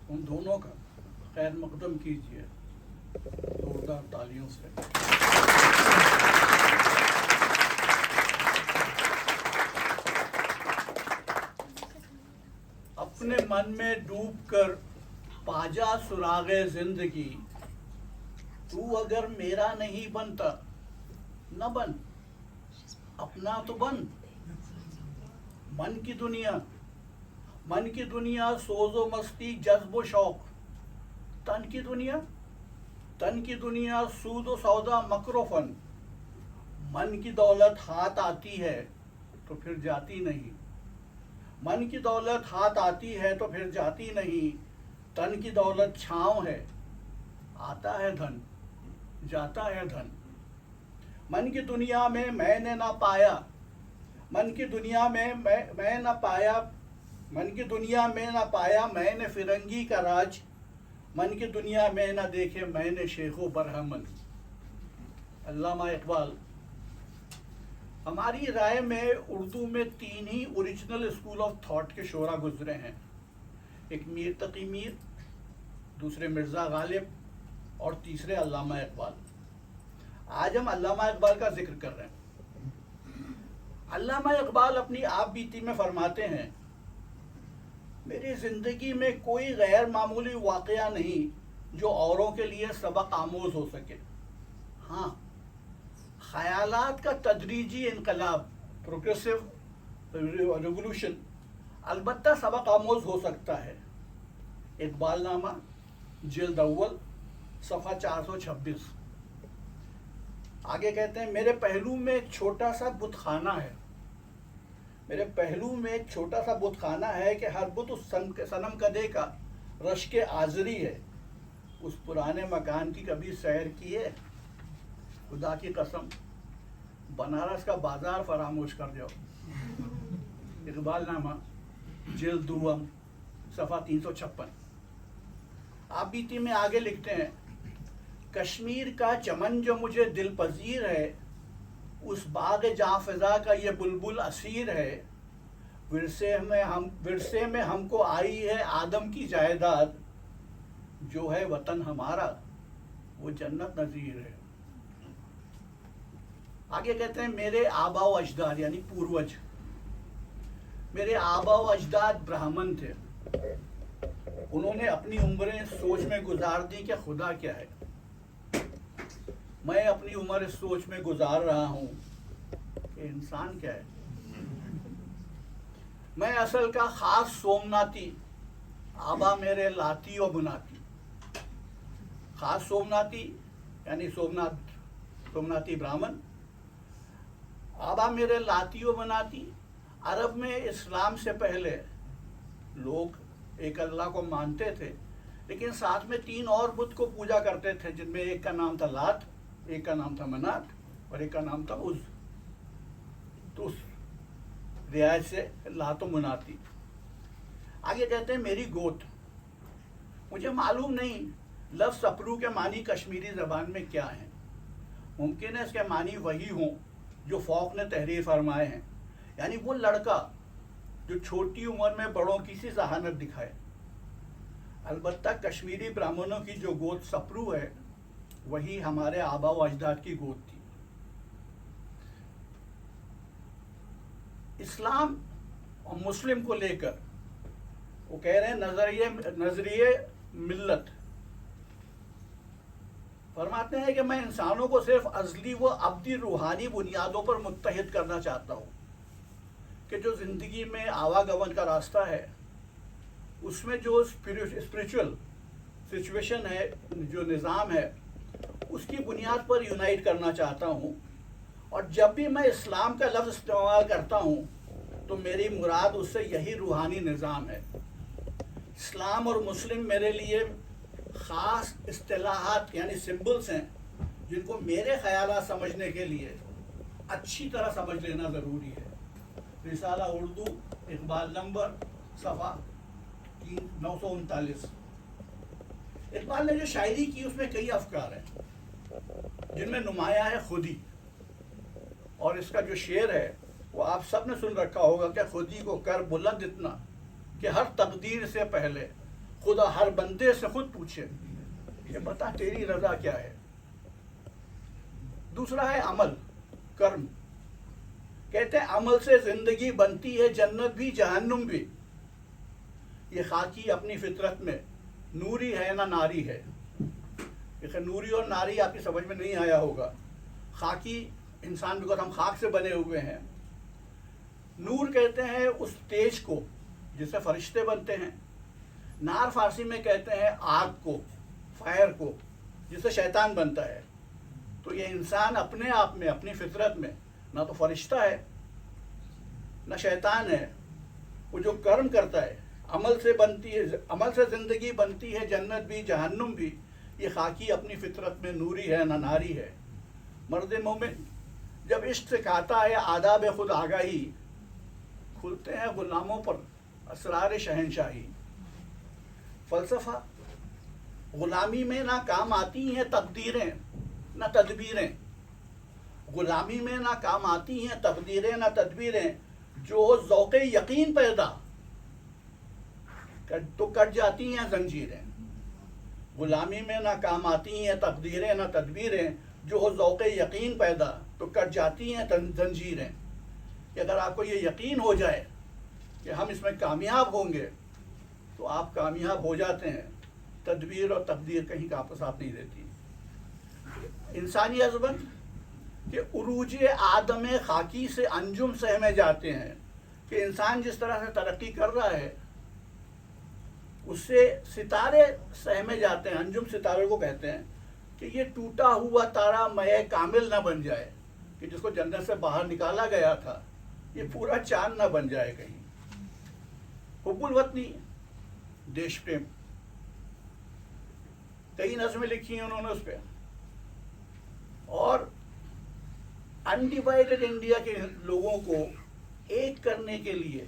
उन दोनों का खैर मकदम कीजिए जोरदार तालियों से। अपने मन में डूबकर पाजा सुरागे जिंदगी, तू अगर मेरा नहीं बनता न बन, अपना तो बन। मन की दुनिया सोजो मस्ती जज्बो शौक, तन की दुनिया सूदो सौदा मकरोफन। मन की दौलत हाथ आती है तो फिर जाती नहीं, मन की दौलत हाथ आती है तो फिर जाती नहीं। तन की दौलत छांव है, आता है धन जाता है धन। मन की दुनिया में मैंने ना पाया, मन की दुनिया में मैं ना पाया, मन की दुनिया में ना पाया मैंने फिरंगी का राज। मन की दुनिया में ना देखे मैंने शेखो बरहमन। अल्लामा इकबाल। हमारी राय में उर्दू में 3 ही ओरिजिनल स्कूल ऑफ थॉट के शोरा गुजरे हैं, एक मीर तकी मीर, दूसरे मिर्ज़ा गालिब और तीसरे अल्लामा इकबाल। आज हम अल्लामा इकबाल का जिक्र कर रहे हैं। अल्लामा इकबाल अपनी आप बीती में फरमाते हैं, मेरी ज़िंदगी में कोई गैर मामूली वाक़या नहीं जो औरों के लिए सबक आमोज हो सके। हाँ, ख़यालात का तदरीजी इनकलाब, प्रोग्रेसिव रिवोल्यूशन अलबत्ता सबक आमोज हो सकता है। इकबालनामा जिल्द अव्वल सफ़ा 426। आगे कहते हैं, मेरे पहलू में एक छोटा सा बुतखाना है, मेरे पहलू में एक छोटा सा बुतखाना है कि हर बुत उस सनम कदे का रश्क आज़री है। उस पुराने मकान की कभी सैर की है? खुदा की कसम बनारस का बाजार फरामोश कर जाओ। इकबालनामा जिल्द दुवम सफ़ा 356। आप बीती में आगे लिखते हैं, कश्मीर का चमन जो मुझे दिल पजीर है, उस बाग जाफिजा का ये बुलबुल असीर है। विरसे में हमको आई है आदम की जायदाद, जो है वतन हमारा वो जन्नत नज़ीर है। आगे कहते हैं, मेरे आबा व अजदाद यानी पूर्वज, मेरे आबा व अजदाद ब्राह्मण थे। उन्होंने अपनी उम्रें सोच में गुजार दी कि खुदा क्या है। मैं अपनी उम्र इस सोच में गुजार रहा हूँ कि इंसान क्या है। मैं असल का खास सोमनाथी, आबा मेरे लाती और बुनाती। खास सोमनाथी यानी सोमनाथी ब्राह्मण, आबा मेरे लाती और बनाती। अरब में इस्लाम से पहले लोग एक अल्लाह को मानते थे, लेकिन साथ में 3 और बुत को पूजा करते थे, जिनमें एक का नाम था लात, एक का नाम था मनात और एक का नाम था उज़। तो उस रियायत से लातो मुनाती। आगे कहते हैं, मेरी गोत, मुझे मालूम नहीं लफ्ज़ सपरू के मानी कश्मीरी ज़बान में क्या है। मुमकिन है इसके मानी वही हों जो फ़ौक ने तहरीर फरमाए हैं, यानी वो लड़का जो छोटी उम्र में बड़ों की सी जहानत दिखाए। अलबत्ता कश्मीरी ब्राह्मणों की जो गोद सपरू है, वही हमारे आबा व अजदाद की गोद थी। इस्लाम और मुस्लिम को लेकर वो कह रहे हैं, नजरिए मिल्लत फरमाते हैं कि मैं इंसानों को सिर्फ अज़ली व अब्दी रूहानी बुनियादों पर मुत्तहिद करना चाहता हूँ कि जो ज़िंदगी में आवागमन का रास्ता है, उसमें जो स्पिरिचुअल सिचुएशन है, जो निज़ाम है, उसकी बुनियाद पर यूनाइट करना चाहता हूँ। और जब भी मैं इस्लाम का लफ्ज़ इस्तेमाल करता हूँ तो मेरी मुराद उससे यही रूहानी निज़ाम है। इस्लाम और मुस्लिम मेरे लिए ख़ास इस्तिलाहात यानी सिंबल्स हैं, जिनको मेरे ख़यालात समझने के लिए अच्छी तरह समझ लेना ज़रूरी है। रिसाला उर्दू इकबाल नंबर सफ़ा 939। इकबाल ने जो शायरी की उसमें कई अफकार हैं, जिनमें नुमाया है खुदी। और इसका जो शेर है वो आप सब ने सुन रखा होगा कि खुदी को कर बुलंद इतना कि हर तकदीर से पहले खुदा हर बंदे से खुद पूछे कि बता तेरी रजा क्या है। दूसरा है अमल, कर्म। कहते हैं अमल से जिंदगी बनती है जन्नत भी जहन्नुम भी। ये खाकी अपनी फितरत में नूरी है ना नारी है। देखिए नूरी और नारी आपकी समझ में नहीं आया होगा। खाकी इंसान बिकॉज हम खाक से बने हुए हैं। नूर कहते हैं उस तेज को जिससे फरिश्ते बनते हैं। नार फारसी में कहते हैं आग को, फायर को, जिससे शैतान बनता है। तो ये इंसान अपने आप में, अपनी फितरत में ना तो फरिश्ता है ना शैतान है। वो जो कर्म करता है, अमल से बनती है, अमल से जिंदगी बनती है जन्नत भी जहन्नुम भी। ये खाकी अपनी फितरत में नूरी है ना नारी है। मर्द मोमिन जब इश्क से खाता है आदाब खुद आगाही, खुलते हैं गुलामों पर असरार शहनशाही। फलसफा गुलामी में ना काम आती हैं तकदीरें ना तदबीरें। गुलामी में ना काम आती हैं तकदीरें ना तदबीरें। जो ज़ौक़े यकीन पैदा तो कट जाती हैं जंजीरें। गुलामी में ना काम आती हैं तकदीरें ना तदबीरें। जो हो ज़ौक़े यकीन पैदा तो कट जाती हैं जंजीरें। कि अगर आपको ये यकीन हो जाए कि हम इसमें कामयाब होंगे तो आप कामयाब हो जाते हैं। तदबीर और तकदीर कहीं का आपको साथ नहीं देती। इंसानी अज़मत के उरूज आदम खाकी से अंजुम सहमे जाते हैं। कि इंसान जिस तरह से तरक्की कर रहा है उससे सितारे सहमे जाते हैं। अंजुम सितारे को कहते हैं कि ये टूटा हुआ तारा मय कामिल ना बन जाए, कि जिसको जन्नत से बाहर निकाला गया था ये पूरा चांद ना बन जाए कहीं। हुब्बुल वतनी, देश प्रेम, कई नज़में लिखी हैं उन्होंने उस पर। और अनडिवाइडेड इंडिया के लोगों को एक करने के लिए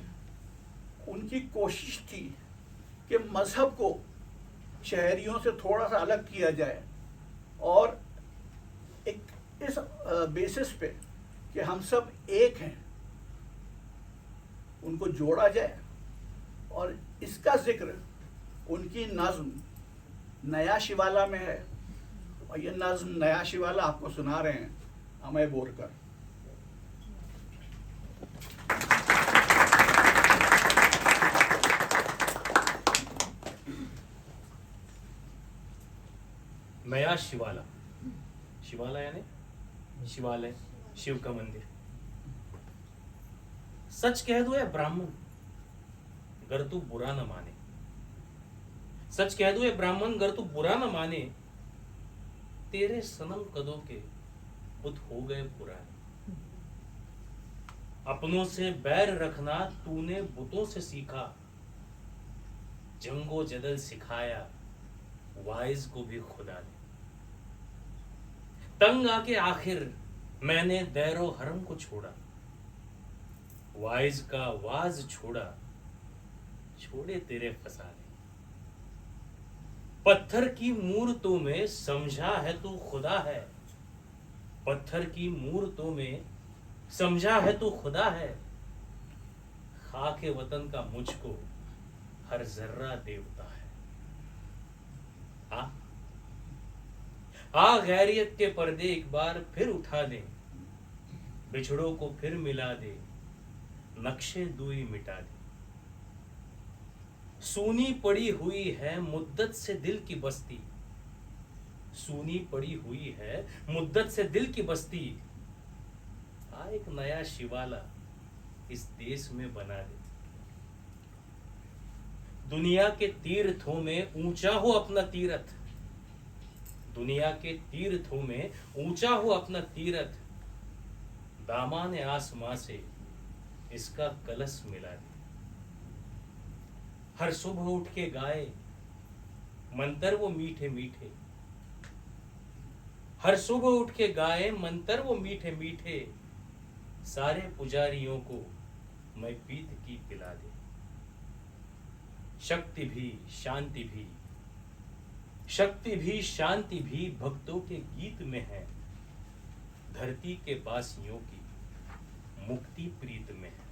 उनकी कोशिश थी कि मज़हब को शहरियों से थोड़ा सा अलग किया जाए और एक इस बेसिस पे कि हम सब एक हैं उनको जोड़ा जाए। और इसका जिक्र उनकी नज़्म नया शिवाला में है। और ये नज़्म नया शिवाला आपको सुना रहे हैं अमय बोरकर। नया शिवाला, शिवाला यानी शिवालय, शिव का मंदिर। सच कह दो है ब्राह्मण गर तू बुरा न माने। सच कह दो है ब्राह्मण गर तू बुरा न माने। तेरे सनम कदों के बुत हो गए पुराने। अपनों से बैर रखना तूने बुतों से सीखा। जंगो जदल सिखाया वाइज को भी खुदा ने। तंग आके आखिर मैंने दैरो हरम को छोड़ा। वाइज का वाज छोड़ा, छोड़े तेरे फसाने। पत्थर की मूर्तों में समझा है तू खुदा है। पत्थर की मूर्तों में समझा है तू खुदा है। खाके वतन का मुझको हर जर्रा देवता है। आ गैरियत के पर्दे एक बार फिर उठा दे। बिछड़ों को फिर मिला दे, नक्शे दूई मिटा दे। सूनी पड़ी हुई है मुद्दत से दिल की बस्ती। सूनी पड़ी हुई है मुद्दत से दिल की बस्ती। एक नया शिवाला इस देश में बना दे। दुनिया के तीर्थों में ऊंचा हो अपना तीर्थ। दुनिया के तीर्थों में ऊंचा हो अपना तीर्थ। दामाने आसमां से इसका कलश मिला दे। हर सुबह उठ के गाए मंतर वो मीठे मीठे। हर सुबह उठ के गाए मंतर वो मीठे मीठे। सारे पुजारियों को मैं पीत की पिला दे। शक्ति भी शांति भी, शक्ति भी शांति भी भक्तों के गीत में है। धरती के बासियों की मुक्ति प्रीत में है।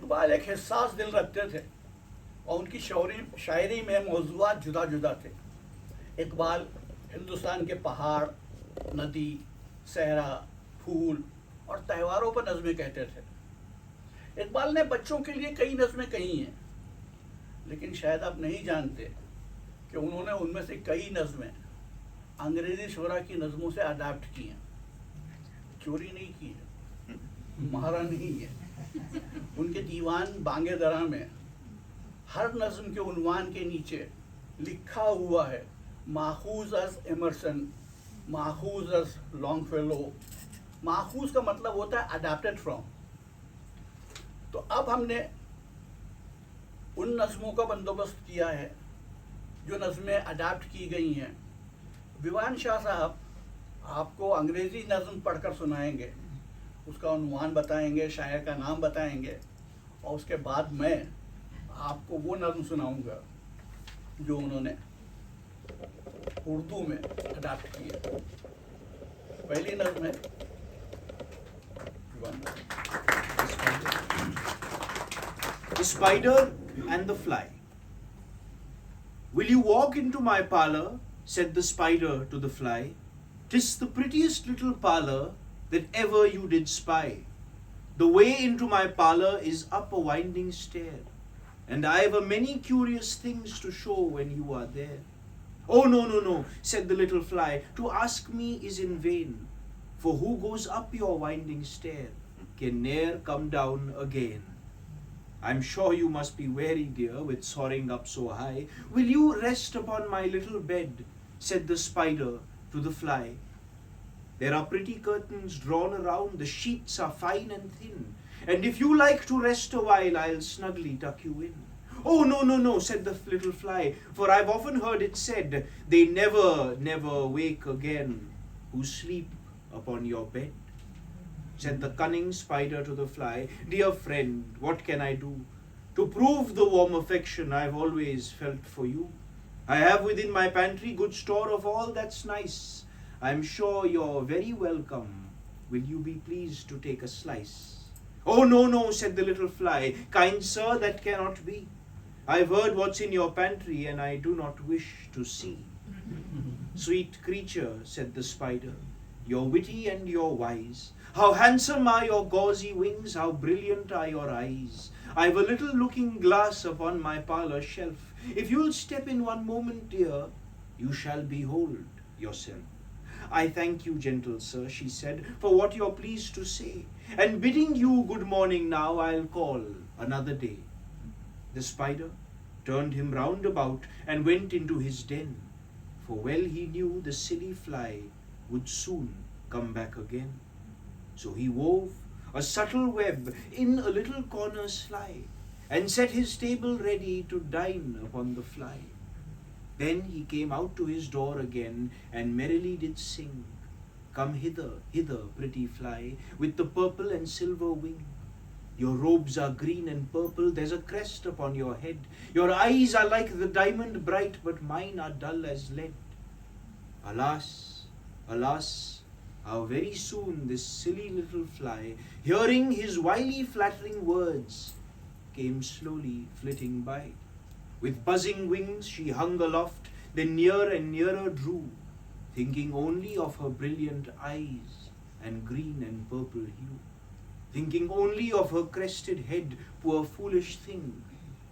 इकबाल एक हिस्सास दिल रखते थे और उनकी शायरी में मौज़ूआत जुदा जुदा थे। इकबाल हिंदुस्तान के पहाड़, नदी, सहरा, फूल और त्योहारों पर नज़में कहते थे। इकबाल ने बच्चों के लिए कई नज़में कही हैं, लेकिन शायद आप नहीं जानते कि उन्होंने उनमें से कई नज़में अंग्रेज़ी शोरा की नज़मों से अडाप्ट की हैं। चोरी नहीं की है, मारा नहीं है। उनके दीवान बांगे दरा में हर नज़्म के उन्वान के नीचे लिखा हुआ है माखूज अज एमरसन, माखूज अज लॉन्गफेलो। माखूज का मतलब होता है अडाप्टेड फ्रॉम। तो अब हमने उन नज़मों का बंदोबस्त किया है जो नज़में अडाप्ट की गई हैं। विवान शाह साहब आपको अंग्रेज़ी नज़म पढ़कर सुनाएंगे, उसका उन्वान बताएंगे, शायर का नाम बताएंगे, और उसके बाद मैं आपको वो नज़म सुनाऊंगा जो उन्होंने उर्दू में अडाप्ट की है। पहली नज़म है The Spider and the Fly. Will you walk into my parlour? Said the spider to the fly. 'Tis the prettiest little parlour that ever you did spy. The way into my parlour is up a winding stair, and I've a many curious things to show when you are there. Oh, no, no, no, said the little fly, to ask me is in vain, for who goes up your winding stair can ne'er come down again. I'm sure you must be weary, dear, with soaring up so high. Will you rest upon my little bed? Said the spider to the fly. There are pretty curtains drawn around, the sheets are fine and thin, and if you like to rest a while, I'll snugly tuck you in. Oh, no, no, no, said the little fly, for I've often heard it said, they never, never wake again who sleep upon your bed. Said the cunning spider to the fly, dear friend, what can I do to prove the warm affection I've always felt for you? I have within my pantry good store of all that's nice. I'm sure you're very welcome. Will you be pleased to take a slice? Oh, no, no, said the little fly, kind sir, that cannot be. I've heard what's in your pantry, and I do not wish to see. Sweet creature, said the spider, you're witty and you're wise. How handsome are your gauzy wings, how brilliant are your eyes. I've a little looking glass upon my parlour shelf. If you'll step in one moment, dear, you shall behold yourself. I thank you, gentle sir, she said, for what you're pleased to say, and bidding you good morning now, I'll call another day. The spider turned him round about and went into his den, for well he knew the silly fly would soon come back again. So he wove a subtle web in a little corner sly, and set his table ready to dine upon the fly. Then he came out to his door again, and merrily did sing, Come hither, hither, pretty fly, with the purple and silver wing. Your robes are green and purple, there's a crest upon your head. Your eyes are like the diamond bright, but mine are dull as lead. Alas, alas, how very soon this silly little fly, hearing his wily flattering words, came slowly flitting by. With buzzing wings she hung aloft, then near and nearer drew, thinking only of her brilliant eyes and green and purple hue. Thinking only of her crested head, poor foolish thing.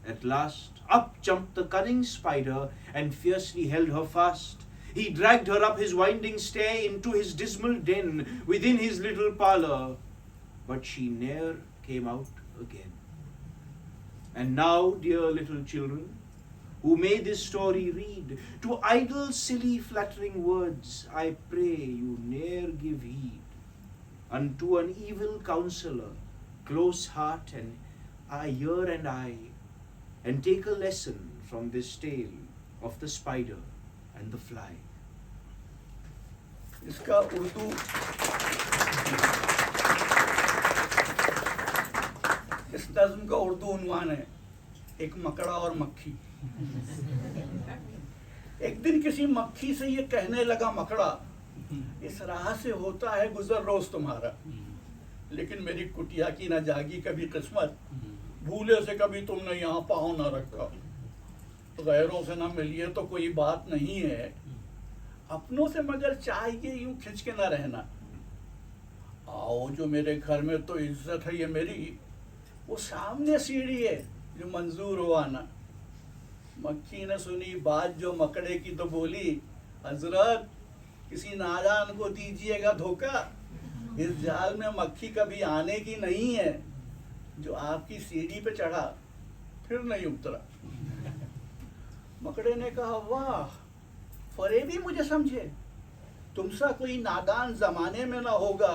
At last up jumped the cunning spider and fiercely held her fast. He dragged her up his winding stair into his dismal den within his little parlour, but she ne'er came out again. And now, dear little children, who may this story read, to idle, silly, flattering words, I pray you ne'er give heed. Unto an evil counsellor, close heart and ear and eye, and take a lesson from this tale of the spider and the fly. इसका उर्दू इस नज़्म का उर्दू उन्वान है एक मकड़ा और मक्खी। एक दिन किसी मक्खी से ये कहने लगा मकड़ा, इस राह से होता है गुजर रोज तुम्हारा, लेकिन मेरी कुटिया की ना जागी कभी किस्मत, भूले से कभी तुमने यहाँ पाँव न रखा, गैरों से न मिलिए तो कोई बात नहीं है, अपनों से मगर चाहिए यूं खिंच के न रहना। आओ जो मेरे घर में तो इज्जत है ये मेरी, वो सामने सीढ़ी है जो मंजूर हो आना। मक्खी ने सुनी बात जो मकड़े की तो बोली, हजरत किसी नादान को दीजिएगा धोखा, इस जाल में मक्खी कभी आने की नहीं है, जो आपकी सीढ़ी पे चढ़ा फिर नहीं उतरा। मकड़े ने कहा, वाह फरेबी मुझे समझे, तुमसा कोई नादान जमाने में ना होगा।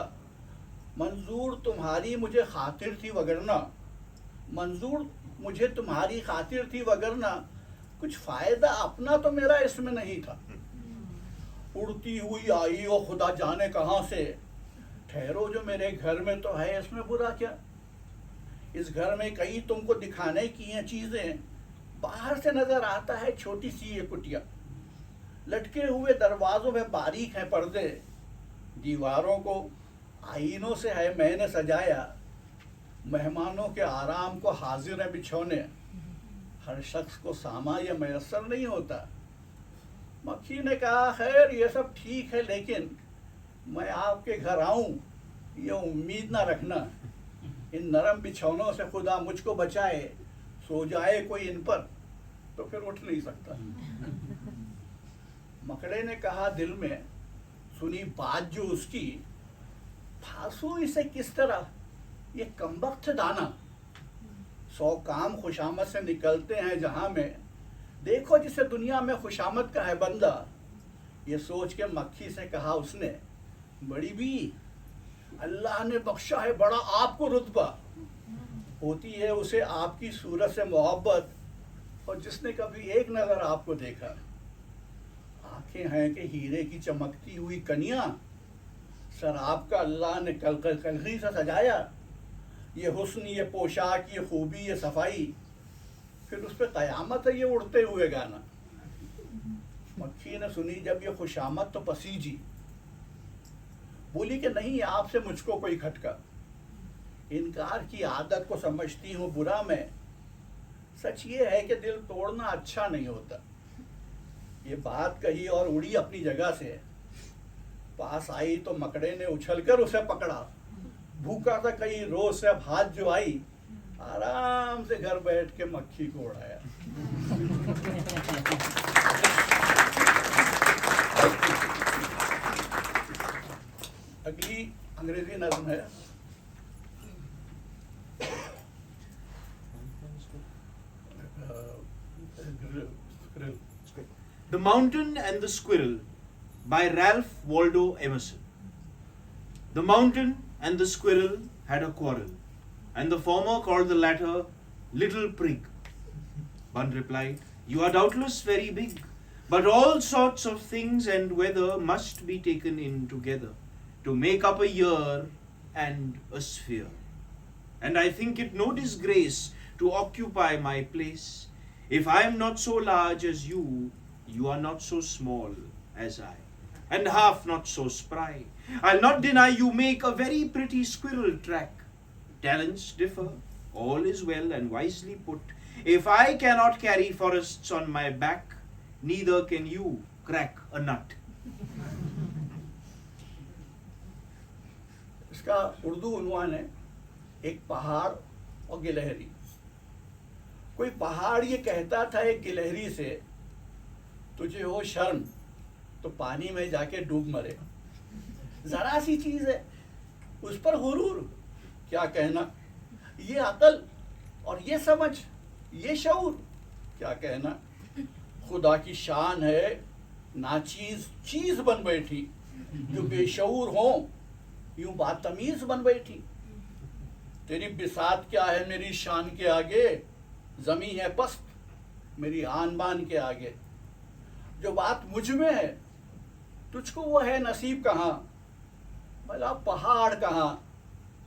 मंजूर तुम्हारी मुझे खातिर थी वगरना, मंजूर मुझे तुम्हारी खातिर थी वगरना, कुछ फायदा अपना तो मेरा इसमें नहीं था। उड़ती हुई आई हो खुदा जाने कहाँ से, ठहरो जो मेरे घर में तो है इसमें बुरा क्या। इस घर में कई तुमको दिखाने की हैं चीजें, बाहर से नजर आता है छोटी सी ये कुटिया। लटके हुए दरवाजों में बारीक हैं पर्दे, दीवारों को आईनों से है मैंने सजाया। मेहमानों के आराम को हाजिर है बिछौने, हर शख्स को सामा ये मैसर नहीं होता। मक्खी ने कहा, खैर ये सब ठीक है, लेकिन मैं आपके घर आऊं ये उम्मीद ना रखना। इन नरम बिछौनों से खुदा मुझको बचाए, सो जाए कोई इन पर तो फिर उठ नहीं सकता। मकड़े ने कहा दिल में, सुनी बात जो उसकी, फांसू इसे किस तरह ये कमबख्त दाना। 100 काम खुशामद से निकलते हैं जहां में, देखो जिसे दुनिया में खुशामद का है बंदा। ये सोच के मक्खी से कहा उसने, बड़ी भी अल्लाह ने बख्शा है बड़ा आपको रुतबा, होती है उसे आपकी सूरत से मोहब्बत, और जिसने कभी एक नजर आपको देखा। आंखें हैं कि हीरे की चमकती हुई कनिया, सर आपका अल्लाह ने कलगी से सजाया। ये हुस्न, ये पोशाक, ये खूबी, ये सफाई, फिर उस पर कयामत है ये उड़ते हुए गाना। मक्खी ने सुनी जब ये खुशामद तो पसीजी, बोली कि नहीं आपसे मुझको कोई खटका, इनकार की आदत को समझती हूँ बुरा मैं, सच ये है कि दिल तोड़ना अच्छा नहीं होता। ये बात कही और उड़ी अपनी जगह से, पास आई तो मकड़े ने उछलकर उसे पकड़ा। भूखा था कई रोज से, अब हाथ जो आई, आराम से घर बैठ के मक्खी को उड़ाया। अगली अंग्रेजी नज्म है, The Mountain and the Squirrel by Ralph Waldo Emerson. The mountain and the squirrel had a quarrel, and the former called the latter Little Prig. One replied, "You are doubtless very big, but all sorts of things and weather must be taken in together to make up a year and a sphere. And I think it no disgrace to occupy my place. If I am not so large as you, you are not so small as I, and half not so spry. I'll not deny you make a very pretty squirrel track. Talents differ, all is well and wisely put. If I cannot carry forests on my back, neither can you crack a nut." इसका उर्दू उन्वान है, एक पहाड़ और गिलहरी। कोई पहाड़ ये कहता था एक गिलहरी से, तुझे हो शर्म तो पानी में जाके डूब मरे। जरा सी चीज है उस पर गुरूर, क्या कहना। ये अकल और ये समझ, ये शऊर, क्या कहना। खुदा की शान है नाचीज चीज बन बैठी, जो बेशऊर हो यूं बातमीज बन बैठी। तेरी बिसात क्या है मेरी शान के आगे, जमी है पस्त मेरी आन बान के आगे। जो बात मुझ में है तुझको वो है नसीब कहाँ, भला पहाड़ कहाँ,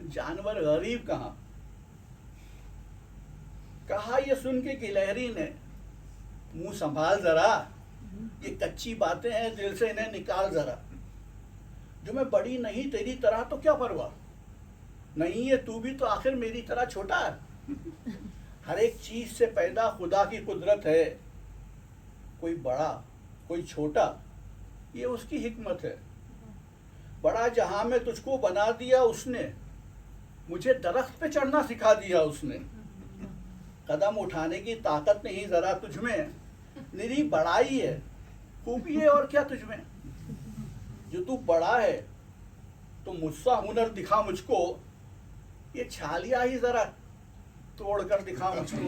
जानवर गरीब कहाँ। कहा ये सुन के गिलहरी ने, मुंह संभाल जरा, ये कच्ची बातें हैं दिल से इन्हें निकाल जरा। जो मैं बड़ी नहीं तेरी तरह तो क्या परवाह, नहीं है तू भी तो आखिर मेरी तरह छोटा है। हर एक चीज से पैदा खुदा की कुदरत है, कोई बड़ा कोई छोटा, ये उसकी हिकमत है। बड़ा जहां में तुझको बना दिया उसने, मुझे दरख्त पे चढ़ना सिखा दिया उसने। कदम उठाने की ताकत नहीं जरा तुझमें, निरी बड़ाई है, खूबी है और क्या तुझमें। जो तू बड़ा है तो मुझसा हुनर दिखा मुझको, ये छालिया ही जरा तोड़ कर दिखा मुझको।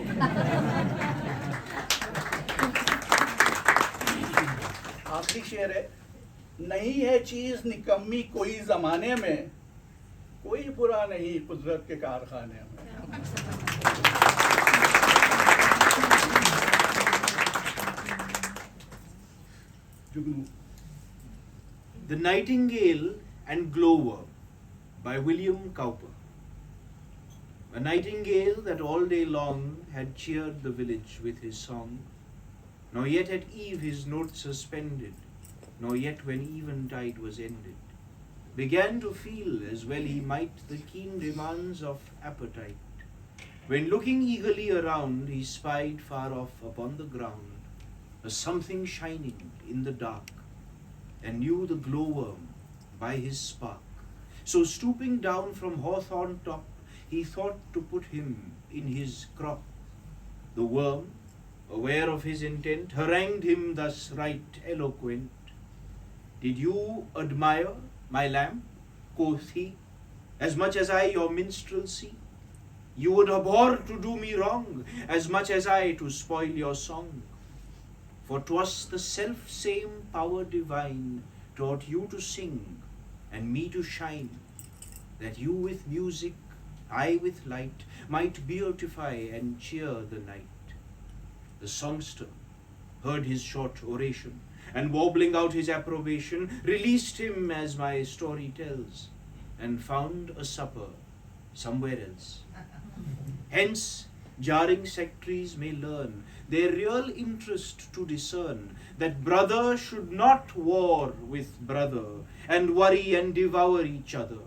आखिरी शेर है, नहीं है चीज निकम्मी कोई जमाने में, कोई बुरा नहीं कुदरत के कारखाने में। जुगनू। The Nightingale and Glowworm by William Cowper. A nightingale that all day long had cheered the village with his song, nor yet at eve his note suspended, nor yet when eventide was ended, began to feel as well he might the keen demands of appetite, when looking eagerly around he spied far off upon the ground a something shining in the dark, and knew the glowworm by his spark. So stooping down from hawthorn top, he thought to put him in his crop. The worm, aware of his intent, harangued him thus right eloquent. Did you admire my lamp, quoth he, as much as I your minstrelsy? You would abhor to do me wrong, as much as I to spoil your song. For 'twas the self same power divine taught you to sing and me to shine, that you with music, I with light, might beautify and cheer the night. The songster heard his short oration, and warbling out his approbation, released him as my story tells, and found a supper somewhere else. Hence jarring sectaries may learn their real interest to discern, that brother should not war with brother, and worry and devour each other,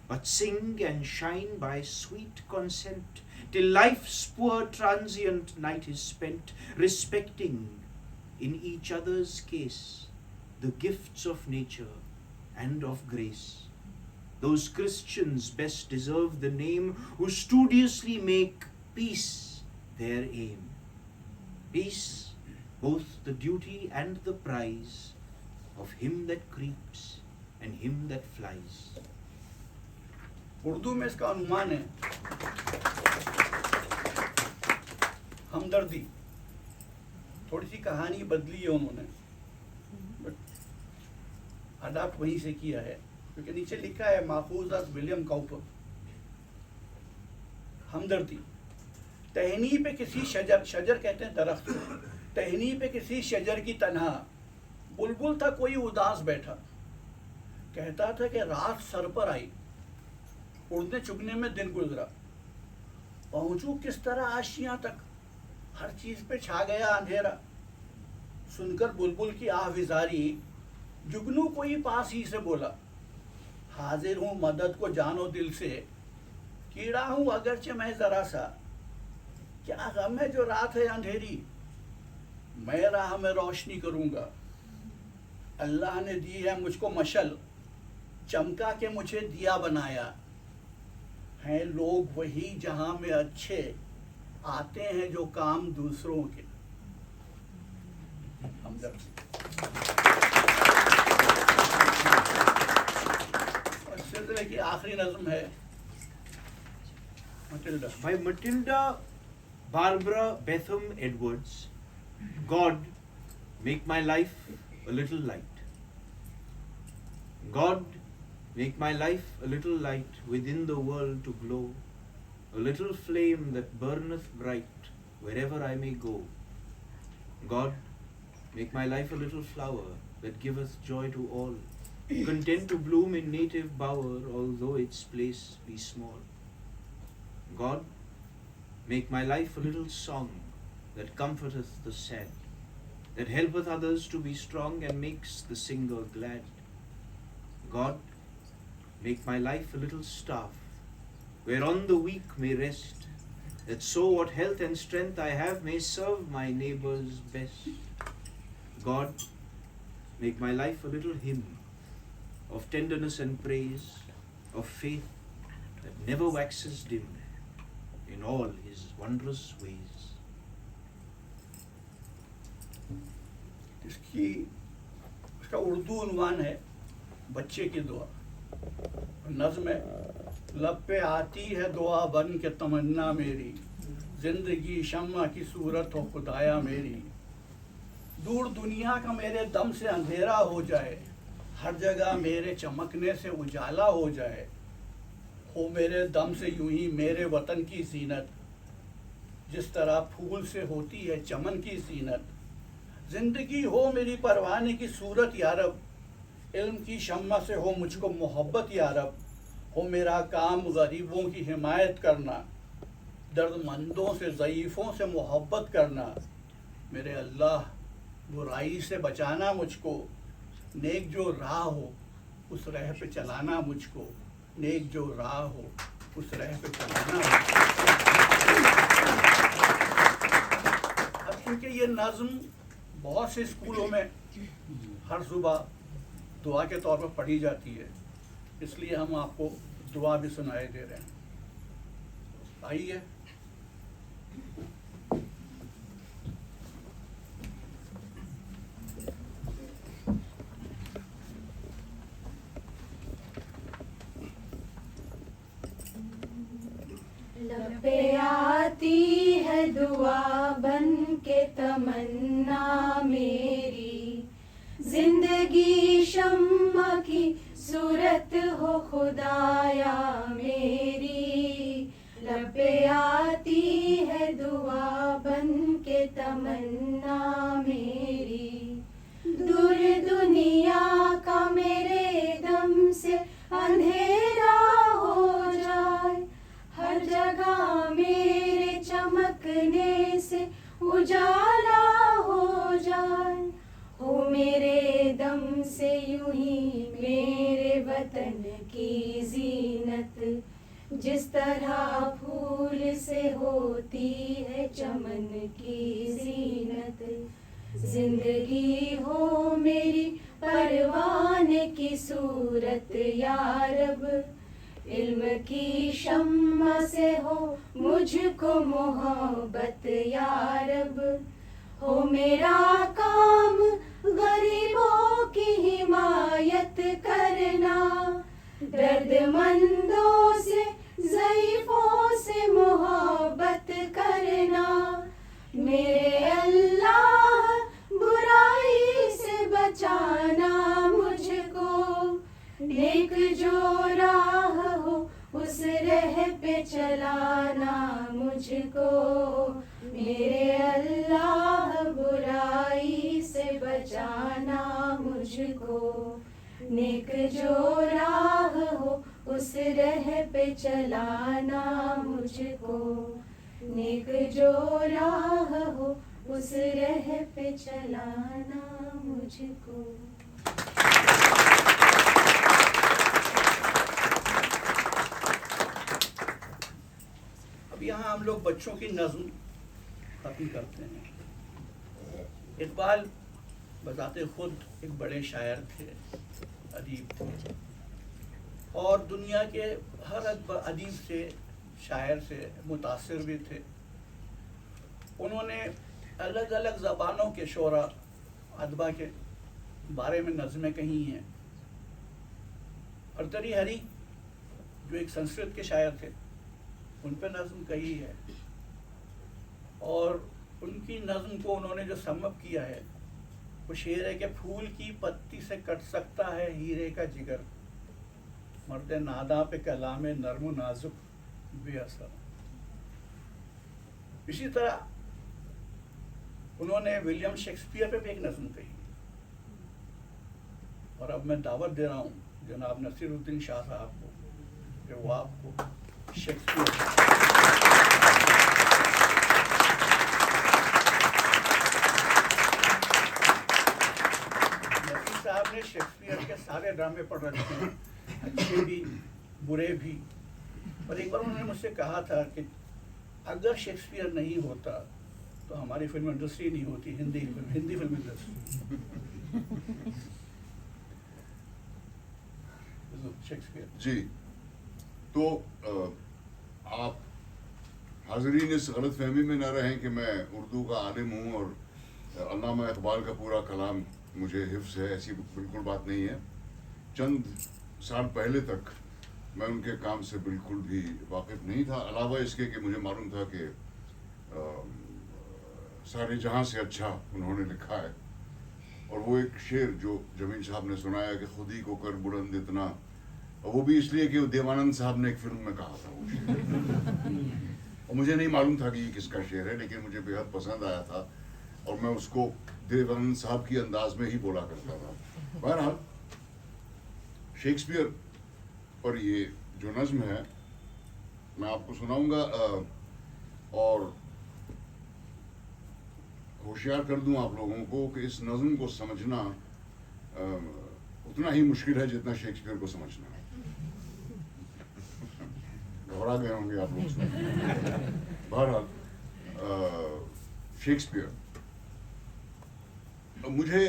but sing and shine by sweet consent, till life's poor transient night is spent, respecting in each other's case the gifts of nature and of grace. Those Christians best deserve the name who studiously make peace their aim. Peace, both the duty and the prize of him that creeps and him that flies. Urdu में इसका अनुमान है हमदर्दी। थोड़ी सी कहानी बदली है उन्होंने, बट अडाप्ट वहीं से किया है, क्योंकि नीचे लिखा है माखूज आज विलियम काउपर। हमदर्दी, टहनी पे किसी शजर, शजर कहते हैं दरख्त, टहनी पे किसी शजर की तन्हा बुलबुल था कोई उदास बैठा, कहता था कि रात सर पर आई, उड़ने चुगने में दिन गुजरा, पहुंचू किस तरह आशियां तक, हर चीज पे छा गया अंधेरा। सुनकर बुलबुल की आविजारी, जुगनू कोई पास ही से बोला, हाजिर हूं मदद को जानो दिल से, कीड़ा हूं अगरचे मैं जरा सा, क्या गम है जो रात है अंधेरी, मैं राह में रोशनी करूंगा। अल्लाह ने दी है मुझको मशल, चमका के मुझे दिया बनाया, हैं लोग वही जहां में अच्छे, आते हैं जो काम दूसरों के। और सिलसिले की आखिरी नज्म है Matilda. By Matilda Barbara Betham Edwards. God, make my life a little light. God, make my life a little light within the world to glow, a little flame that burneth bright wherever I may go. God, make my life a little flower that giveth joy to all, content to bloom in native bower although its place be small. God, make my life a little song that comforteth the sad, that helpeth others to be strong and makes the singer glad. God, make my life a little staff whereon the weak may rest, that so what health and strength I have may serve my neighbors best. God, make my life a little hymn of tenderness and praise, of faith that never waxes dim in all His wondrous ways. इसका उर्दू उन्वान है बच्चे की दुआ। नज़्म है, लब पे आती है दुआ बन के तमन्ना मेरी, जिंदगी शम्मा की सूरत हो खुदाया मेरी। दूर दुनिया का मेरे दम से अंधेरा हो जाए, हर जगह मेरे चमकने से उजाला हो जाए। हो मेरे दम से यूं ही मेरे वतन की जीनत, जिस तरह फूल से होती है चमन की जीनत। जिंदगी हो मेरी परवाने की सूरत यारब, इल्म की शम्मा से हो मुझको मोहब्बत यारब। हो मेरा काम गरीबों की हिमायत करना, दर्दमंदों से ज़ईफ़ों से मोहब्बत करना। मेरे अल्लाह बुराई से बचाना मुझको, नेक जो राह हो उस राह पे चलाना मुझको, नेक जो राह हो उस राह पे चलाना मुझको। अब क्योंकि ये नज़्म बहुत से स्कूलों में हर सुबह दुआ के तौर पर पढ़ी जाती है, इसलिए हम आपको दुआ भी सुनाए दे रहे हैं। आइए। लब पे आती है दुआ बन के तमन्ना मेरी, जिंदगी शम्मा की सूरत हो खुदाया मेरी। लब पे आती है दुआ बन के तमन्ना मेरी, दूर दुनिया का मेरे दम से अंधेरा हो जाए, हर जगह मेरे चमकने से उजाला हो जाए। हो मेरे दम से यूं ही मेरे वतन की जीनत, जिस तरह फूल से होती है चमन की जीनत। जिंदगी हो मेरी परवाने की सूरत यारब, इल्म की शम्मा से हो मुझको मोहब्बत यारब। हो मेरा काम गरीबों की हिमायत करना, दर्दमंदों से ज़ईफ़ों से मोहब्बत करना। मेरे अल्लाह बुराई से बचाना मुझको, नेक जो राह हो उस राह पे चलाना मुझको। मेरे अल्लाह बुराई से बचाना मुझको, नेक जो राह हो उस राह पे चलाना मुझको, नेक जो राह हो उस राह पे चलाना मुझको। अब यहाँ हम लोग बच्चों की नज़्म खत्म करते हैं। इकबाल बजाते खुद एक बड़े शायर थे, अदीब थे, और दुनिया के हर अदीब से, शायर से मुतासिर भी थे। उन्होंने अलग अलग ज़बानों के शोरा अदबा के बारे में नज़में कही हैं। भर्तृहरि हरि जो एक संस्कृत के शायर थे, उन पर नज़्म कही है, और उनकी नज़्म को उन्होंने जो समअप किया है वो शेर है कि फूल की पत्ती से कट सकता है हीरे का जिगर, मर्द नादा पे कलाम नर्म नाजुक बेअसर। इसी तरह उन्होंने विलियम शेक्सपियर पे भी एक नज़्म कही। और अब मैं दावत दे रहा हूँ जनाब नसीरुद्दीन शाह साहब को कि वो आपको शेक्सपियर साहब ने शेक्सपियर के सारे ड्रामे पढ़ रखे हैं, अच्छे भी बुरे भी। और एक बार उन्होंने मुझसे कहा था कि अगर शेक्सपियर नहीं होता तो हमारी फिल्म इंडस्ट्री नहीं होती, हिंदी फिल्म इंडस्ट्री। शेक्सपियर जी, तो आप हाजरीन इस गलत फहमी में न रहें कि मैं उर्दू का आलिम हूँ और अल्लामा इकबाल का पूरा कलाम मुझे हिफ्स है, ऐसी बिल्कुल बात नहीं है। चंद साल पहले तक मैं उनके काम से बिल्कुल भी वाकिफ नहीं था, अलावा इसके कि मुझे मालूम था कि सारे जहां से अच्छा उन्होंने लिखा है। और वो एक शेर जो जमीन साहब ने सुनाया कि खुद ही को कर बुलंद इतना, और वो भी इसलिए कि देवानंद साहब ने एक फिल्म में कहा था वो शेर। और मुझे नहीं मालूम था कि ये किसका शेर है, लेकिन मुझे बेहद पसंद आया था और मैं उसको देवानंद साहब की अंदाज में ही बोला करता था। बहरहाल शेक्सपियर पर ये जो नज्म है मैं आपको सुनाऊंगा, और होशियार कर दूं आप लोगों को कि इस नज्म को समझना उतना ही मुश्किल है जितना शेक्सपियर को समझना। घबरा गए होंगे आप लोग। बहरहाल शेक्सपियर, मुझे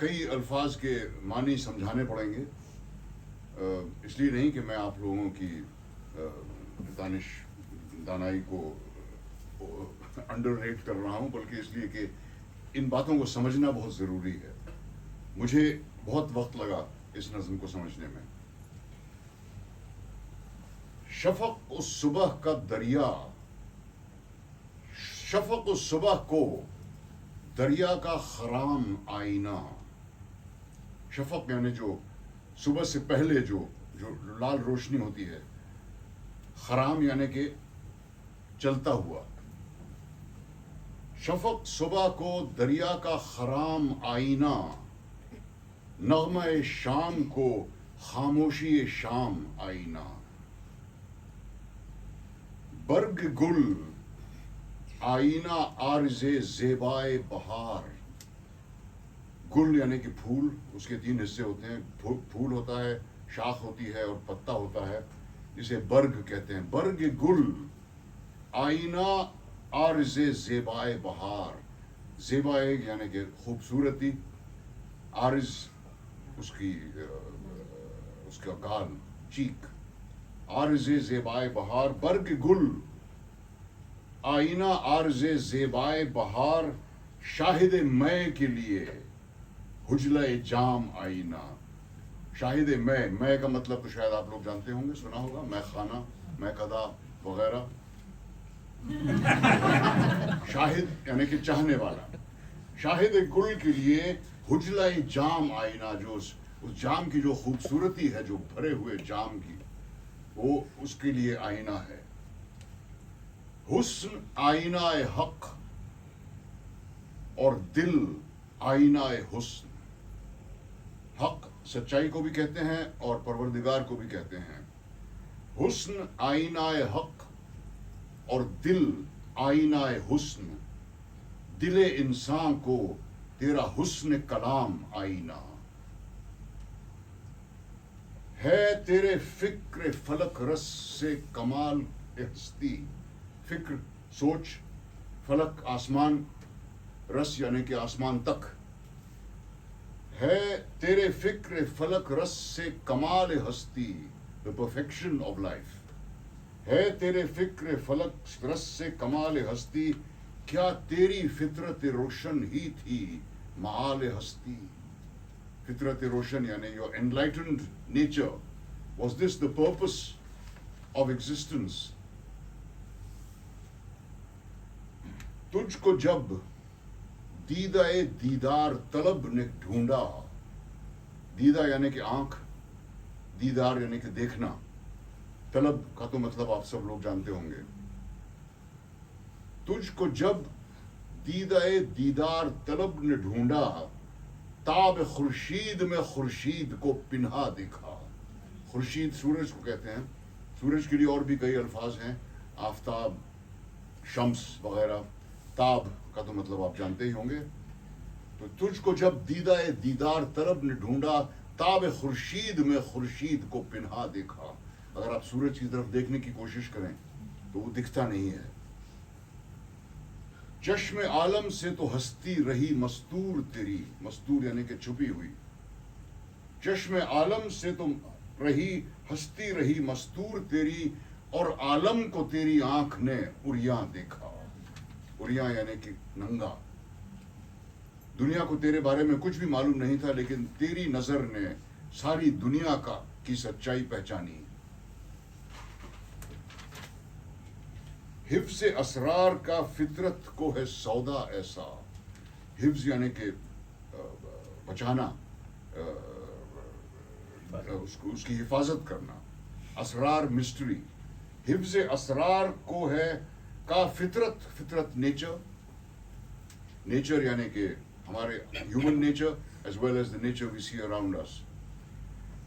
कई अल्फाज के मानी समझाने पड़ेंगे, इसलिए नहीं कि मैं आप लोगों की दानाई को अंडररेट कर रहा हूं, बल्कि इसलिए कि इन बातों को समझना बहुत ज़रूरी है। मुझे बहुत वक्त लगा इस नज़्म को समझने में। शफ़क़ उस सुबह का दरिया, शफ़क़ उस सुबह को दरिया का खराम आईना। शफ़क़ यानी जो सुबह से पहले जो लाल रोशनी होती है, खराम यानी कि चलता हुआ। शफ़क़ सुबह को दरिया का खराम आईना, नग़्मा-ए शाम को खामोशी शाम आईना। बर्ग गुल आईना आर्ज़े ज़ेबाए बहार। गुल यानी कि फूल, उसके 3 हिस्से होते हैं। फूल होता है, शाख होती है और पत्ता होता है, जिसे बर्ग कहते हैं। बर्ग गुल आईना आर्ज़े ज़ेबाए बहार। ज़ेबाए यानी कि खूबसूरती, आर्ज़ उसका गाल, चीक। आर्ज़े ज़ेबाए बहार, बर्ग गुल आईना आर्ज़े ज़ेबाए बहार। शाहिद मैं के लिए हुजले जाम आईना। शाहिद मैं का मतलब तो शायद आप लोग जानते होंगे, सुना होगा, मैं खाना, मैं कदा वगैरह। शाहिद यानी कि चाहने वाला। शाहिद गुल के लिए हुजले जाम आईना, जो उस जाम की जो खूबसूरती है, जो भरे हुए जाम की, वो उसके लिए आईना है। हुस्न आईना ए हक और दिल आईना ए हुस्न। हक सच्चाई को भी कहते हैं और परवरदिगार को भी कहते हैं। हुस्न आईना ए हक और दिल आईना ए हुस्न। दिले इंसान को तेरा हुस्न कलाम आईना है। तेरे फिक्र फलक रस से कमाल हस्ती। फिक्र सोच, फलक आसमान, रस यानी कि आसमान तक है। तेरे फिक्र फलक रस से कमाल हस्ती, द परफेक्शन ऑफ लाइफ है। तेरे फिक्र फलक रस से कमाल हस्ती। क्या तेरी फितरत रोशन ही थी माल हस्ती। फितरत रोशन यानी your enlightened nature, was this the purpose of existence? तुझको जब दीदाए दीदार तलब ने ढूंढा। दीदा यानी कि आंख, दीदार यानी कि देखना, तलब का तो मतलब आप सब लोग जानते होंगे। तुझको जब दीदाए दीदार तलब ने ढूंढा, ताब खुर्शीद में खुर्शीद को पिन्हा देखा। खुर्शीद सूरज को कहते हैं। सूरज के लिए और भी कई अल्फाज हैं, आफताब, शम्स वगैरह। ताब का तो मतलब आप जानते ही होंगे। तो तुझको जब दीदाए दीदार तलब ने ढूंढा, ताब खुर्शीद में खुर्शीद को पिन्हा देखा। अगर आप सूरज की तरफ देखने की कोशिश करें तो वो दिखता नहीं है। चश्मे आलम से तो हस्ती रही मस्तूर तेरी, मस्तूर यानी कि छुपी हुई, चश्मे आलम से तो रही हस्ती रही मस्तूर तेरी, और आलम को तेरी आंख ने उरिया देखा। उरिया यानी कि नंगा। दुनिया को तेरे बारे में कुछ भी मालूम नहीं था, लेकिन तेरी नजर ने सारी दुनिया की सच्चाई पहचानी। हिफ्ज़ असरार का फितरत को है सौदा ऐसा। हिफ्ज़ यानी कि बचाना, उसकी हिफाजत करना। असरार मिस्ट्री। हिफ्ज़ असरार को है का फितरत, फितरत नेचर, नेचर यानी कि हमारे human nature as well as the nature we see around us.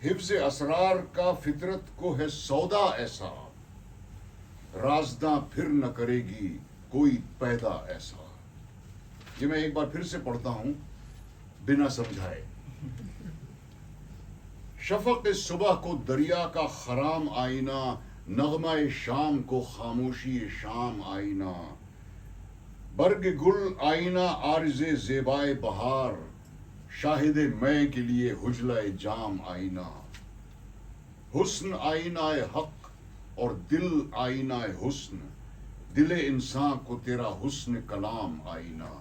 हिफ्ज़ असरार का फितरत को है सौदा ऐसा, राज़दां फिर न करेगी कोई पैदा ऐसा। ये मैं एक बार फिर से पढ़ता हूं बिना समझाए। शफ़क़ सुबह को दरिया का खराम आईना, नग़मा शाम को खामोशी शाम आईना, बर्ग गुल आईना आरिज़े ज़ेबाए बहार, शाहिदे मैं के लिए हुजलाए जाम आईना। हुस्न आईनाए हक और दिल आईनाए हुस्न, दिले इंसान को तेरा हुस्न कलाम आईना।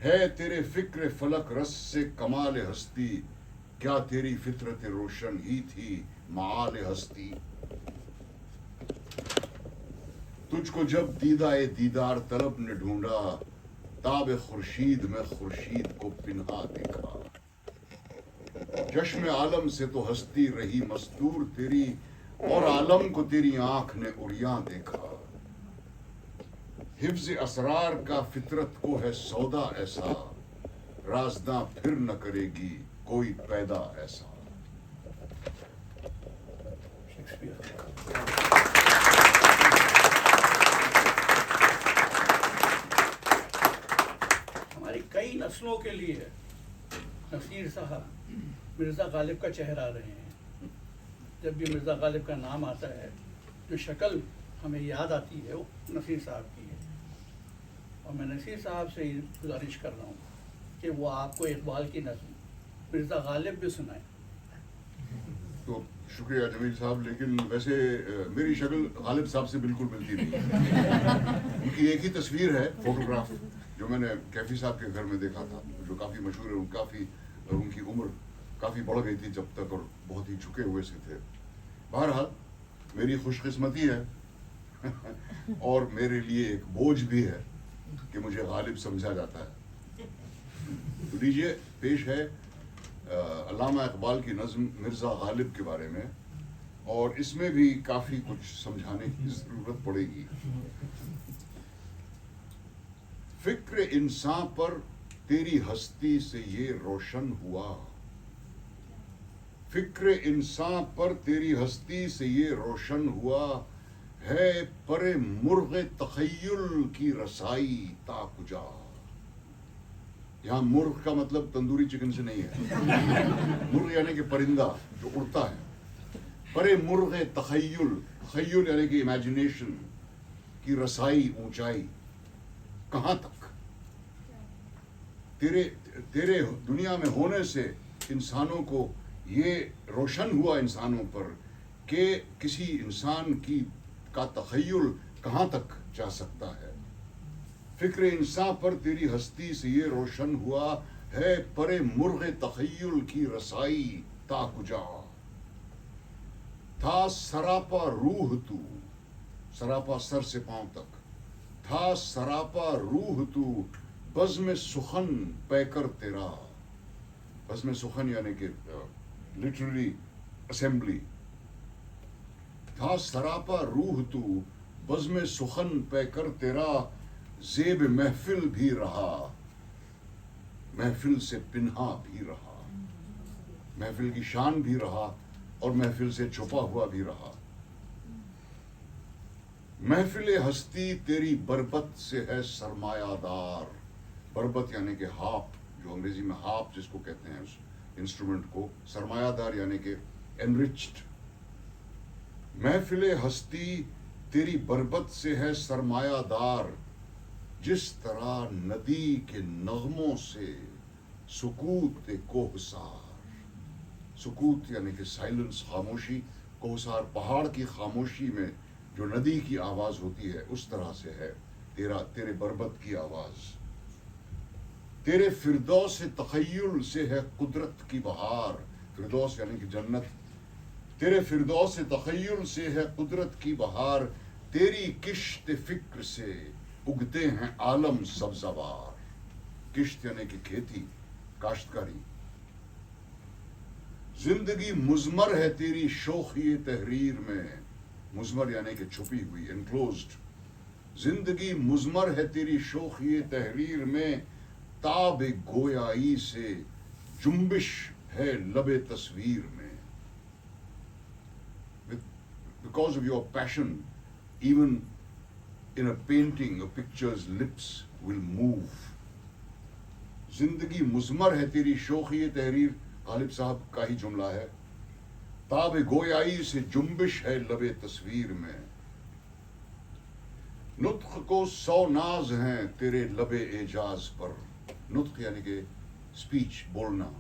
है तेरे फिक्र फलक रस से कमाल हस्ती, क्या तेरी फितरत रोशन ही थी माल हस्ती। तुझको जब दीदाए दीदार तलब ने ढूंढा, ताब खुर्शीद में खुर्शीद को पिन्हा देखा। चश्मे आलम से तो हस्ती रही मस्तूर तेरी, और आलम को तेरी आंख ने उड़िया देखा। हिफ्ज़ असरार का फितरत को है सौदा ऐसा, राज़दां फिर न करेगी कोई पैदा ऐसा। हमारी कई नस्लों के लिए नसीर साहब मिर्ज़ा गालिब का चेहरा रहे हैं। जब भी मिर्ज़ा गालिब का नाम आता है, जो शक्ल हमें याद आती है वो नसीर साहब की है। और मैं नसीर साहब से ही गुजारिश कर रहा हूँ कि वो आपको इकबाल की नज़्म मिर्ज़ा गालिब भी सुनाए। तो शुक्रिया जमील साहब, लेकिन वैसे मेरी शक्ल गालिब साहब से बिल्कुल मिलती नहीं है। उनकी एक ही तस्वीर है, फोटोग्राफ, जो मैंने कैफी साहब के घर में देखा था, जो काफ़ी मशहूर है। उनकी उम्र काफ़ी बढ़ गई थी जब तक, और बहुत ही झुके हुए से थे। बहरहाल मेरी खुशकिस्मती है और मेरे लिए एक बोझ भी है कि मुझे गालिब समझा जाता है। तो लीजिए, पेश है अल्लामा इकबाल की नज़्म मिर्ज़ा गालिब के बारे में, और इसमें भी काफ़ी कुछ समझाने की ज़रूरत पड़ेगी। फिक्र इंसान पर तेरी हस्ती से ये रोशन हुआ, फिक्र इंसान पर तेरी हस्ती से ये रोशन हुआ, है परे मुर्ग़ तख़य्युल की रसाई ताकुजा। यहाँ मुर्ग़ का मतलब तंदूरी चिकन से नहीं है। मुर्ग़ यानी कि परिंदा जो उड़ता है। परे मुर्ग़ तख़य्युल, तख़य्युल यानी कि इमेजिनेशन की रसाई, ऊंचाई, कहाँ तक। तेरे दुनिया में होने से इंसानों को ये रोशन हुआ, इंसानों पर, कि किसी इंसान का तख़य्युल कहाँ तक जा सकता है। फिक्र इंसान पर तेरी हस्ती से ये रोशन हुआ, है परे मुर्ग़ तख़य्युल की रसाई ताकुजा। था सरापा रूह तू, सरापा सर से पांव तक, था सरापा रूह तू, बज़्म सुखन पैकर तेरा। बज़्म सुखन यानी कि लिटरली असेंबली। था सरापा रूह तू, बज़्म सुखन पैकर तेरा, ज़ेब महफिल भी रहा, महफिल से पिन्हा भी रहा। महफिल की शान भी रहा और महफिल से छुपा हुआ भी रहा। महफिल हस्ती तेरी बरबत से है सरमायादार। बरबत यानी कि हाप, जो अंग्रेजी में हाप जिसको कहते हैं, उस इंस्ट्रूमेंट को। सरमायादार यानी कि एनरिच्ड। महफिल हस्ती तेरी बरबत से है सरमायादार, जिस तरह नदी के नगमों से सुकूत कोहसार। सुकूत यानी कि साइलेंस, खामोशी। कोहसार पहाड़ की खामोशी में जो नदी की आवाज होती है, उस तरह से है तेरे बरबत की आवाज। तेरे फिरदौस तखय्युल से है कुदरत की बहार। फिरदौस यानी कि जन्नत। तेरे फिरदौस तखय्युल से है कुदरत की बहार, तेरी किश्त फिक्र से उगते हैं आलम सब्ज़ावार। किश्त यानी कि खेती, काश्तकारी। जिंदगी मुजमर है तेरी शोखी तहरीर में। मुजमर यानी कि छुपी हुई, एनक्लोज्ड। जिंदगी मुजमर है तेरी शोखी तहरीर में, ताब गोयाई से जुम्बिश है लबे तस्वीर में। Because of your passion, even in a painting, a picture's lips will move. जिंदगी मुजमर है तेरी शोखी तहरीर, गालिब साहब का ही जुमला है। ताब गोयाई से जुम्बिश है लबे तस्वीर में। नुत्ख को 100 नाज हैं तेरे लबे एजाज पर। नुत्ख यानी कि स्पीच, बोलना।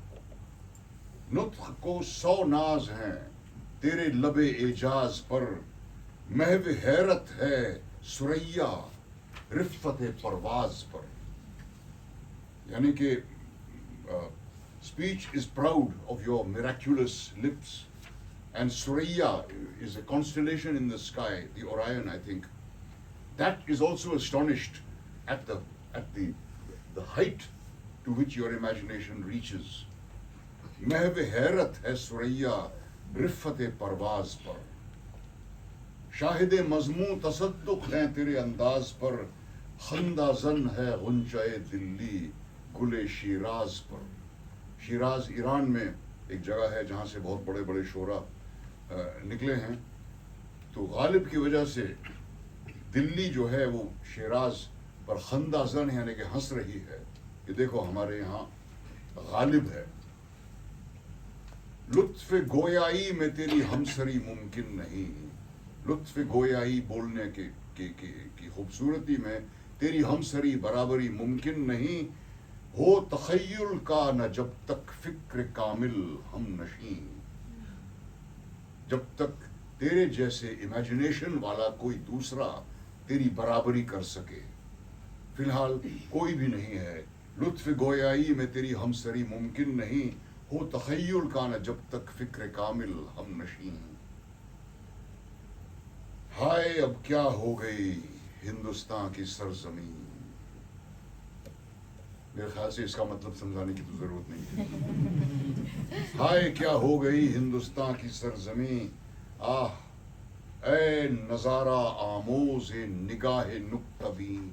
नुत्ख को 100 नाज हैं तेरे लबे एजाज पर, महव हैरत है सुरैया रिफ़्फ़त परवाज पर। यानी कि speech is proud of your miraculous lips, and Suraya is a constellation in the sky, the Orion, I think. That is also astonished at the height to which your imagination reaches. महव हैरत है सुरैया रिफ़्फ़त परवाज पर, शाहिद मज़मू तसद्दुक़ हैं तेरे अंदाज पर, खंदाज़न है गुंचाए दिल्ली गुले शिराज पर। शिराज ईरान में एक जगह है जहाँ से बहुत बड़े बड़े शोरा निकले हैं। तो गालिब की वजह से दिल्ली जो है वो शिराज पर खंदाज़न यानी कि हंस रही है कि देखो हमारे यहाँ गालिब है। लुत्फ़ गोयाई में तेरी हमसरी मुमकिन नहीं। लुत्फ़ गोयाई बोलने की खूबसूरती में तेरी हमसरी बराबरी मुमकिन नहीं। हो तखय्युल का न जब तक फिक्र कामिल हम नशीं। जब तक तेरे जैसे इमेजिनेशन वाला कोई दूसरा तेरी बराबरी कर सके, फिलहाल कोई भी नहीं है। लुत्फ़ गोयाई में तेरी हमसरी मुमकिन नहीं। हो तखय्युल का न जब तक फिक्र कामिल हम नशीं। हाय अब क्या हो गई हिंदुस्तान की सरजमीन। मेरे ख्याल से इसका मतलब समझाने की तो जरूरत नहीं है। हाय क्या हो गई हिंदुस्तान की सरजमीं। आह ए नजारा आमोज निगाह नुक्ताबीन।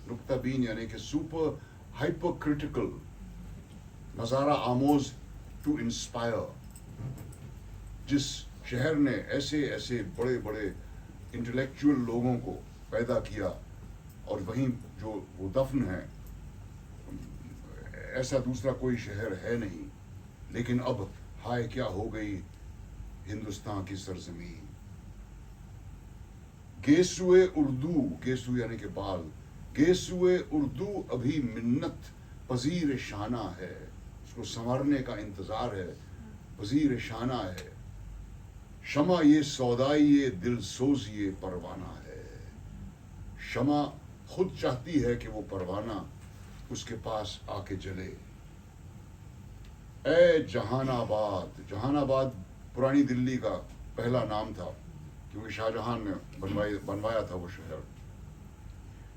नुक्ताबीन यानी कि सुपर हाइपर क्रिटिकल। नजारा आमोज टू इंस्पायर। जिस शहर ने ऐसे ऐसे बड़े बड़े इंटेलेक्चुअल लोगों को पैदा किया और वहीं जो वो दफन है, ऐसा दूसरा कोई शहर है नहीं। लेकिन अब हाय क्या हो गई हिंदुस्तान की सरजमीन। गेसुए उर्दू, गेसु यानी कि बाल, गेसुए उर्दू अभी मिन्नत पजीर शाना है। उसको संवारने का इंतजार है, पजीर शाना है। शमा ये सौदाई ये दिल सोज ये परवाना है। शमा खुद चाहती है कि वो परवाना उसके पास आके जले। ए जहानाबाद। जहानाबाद पुरानी दिल्ली का पहला नाम था क्योंकि शाहजहां ने बनवाया था वो शहर।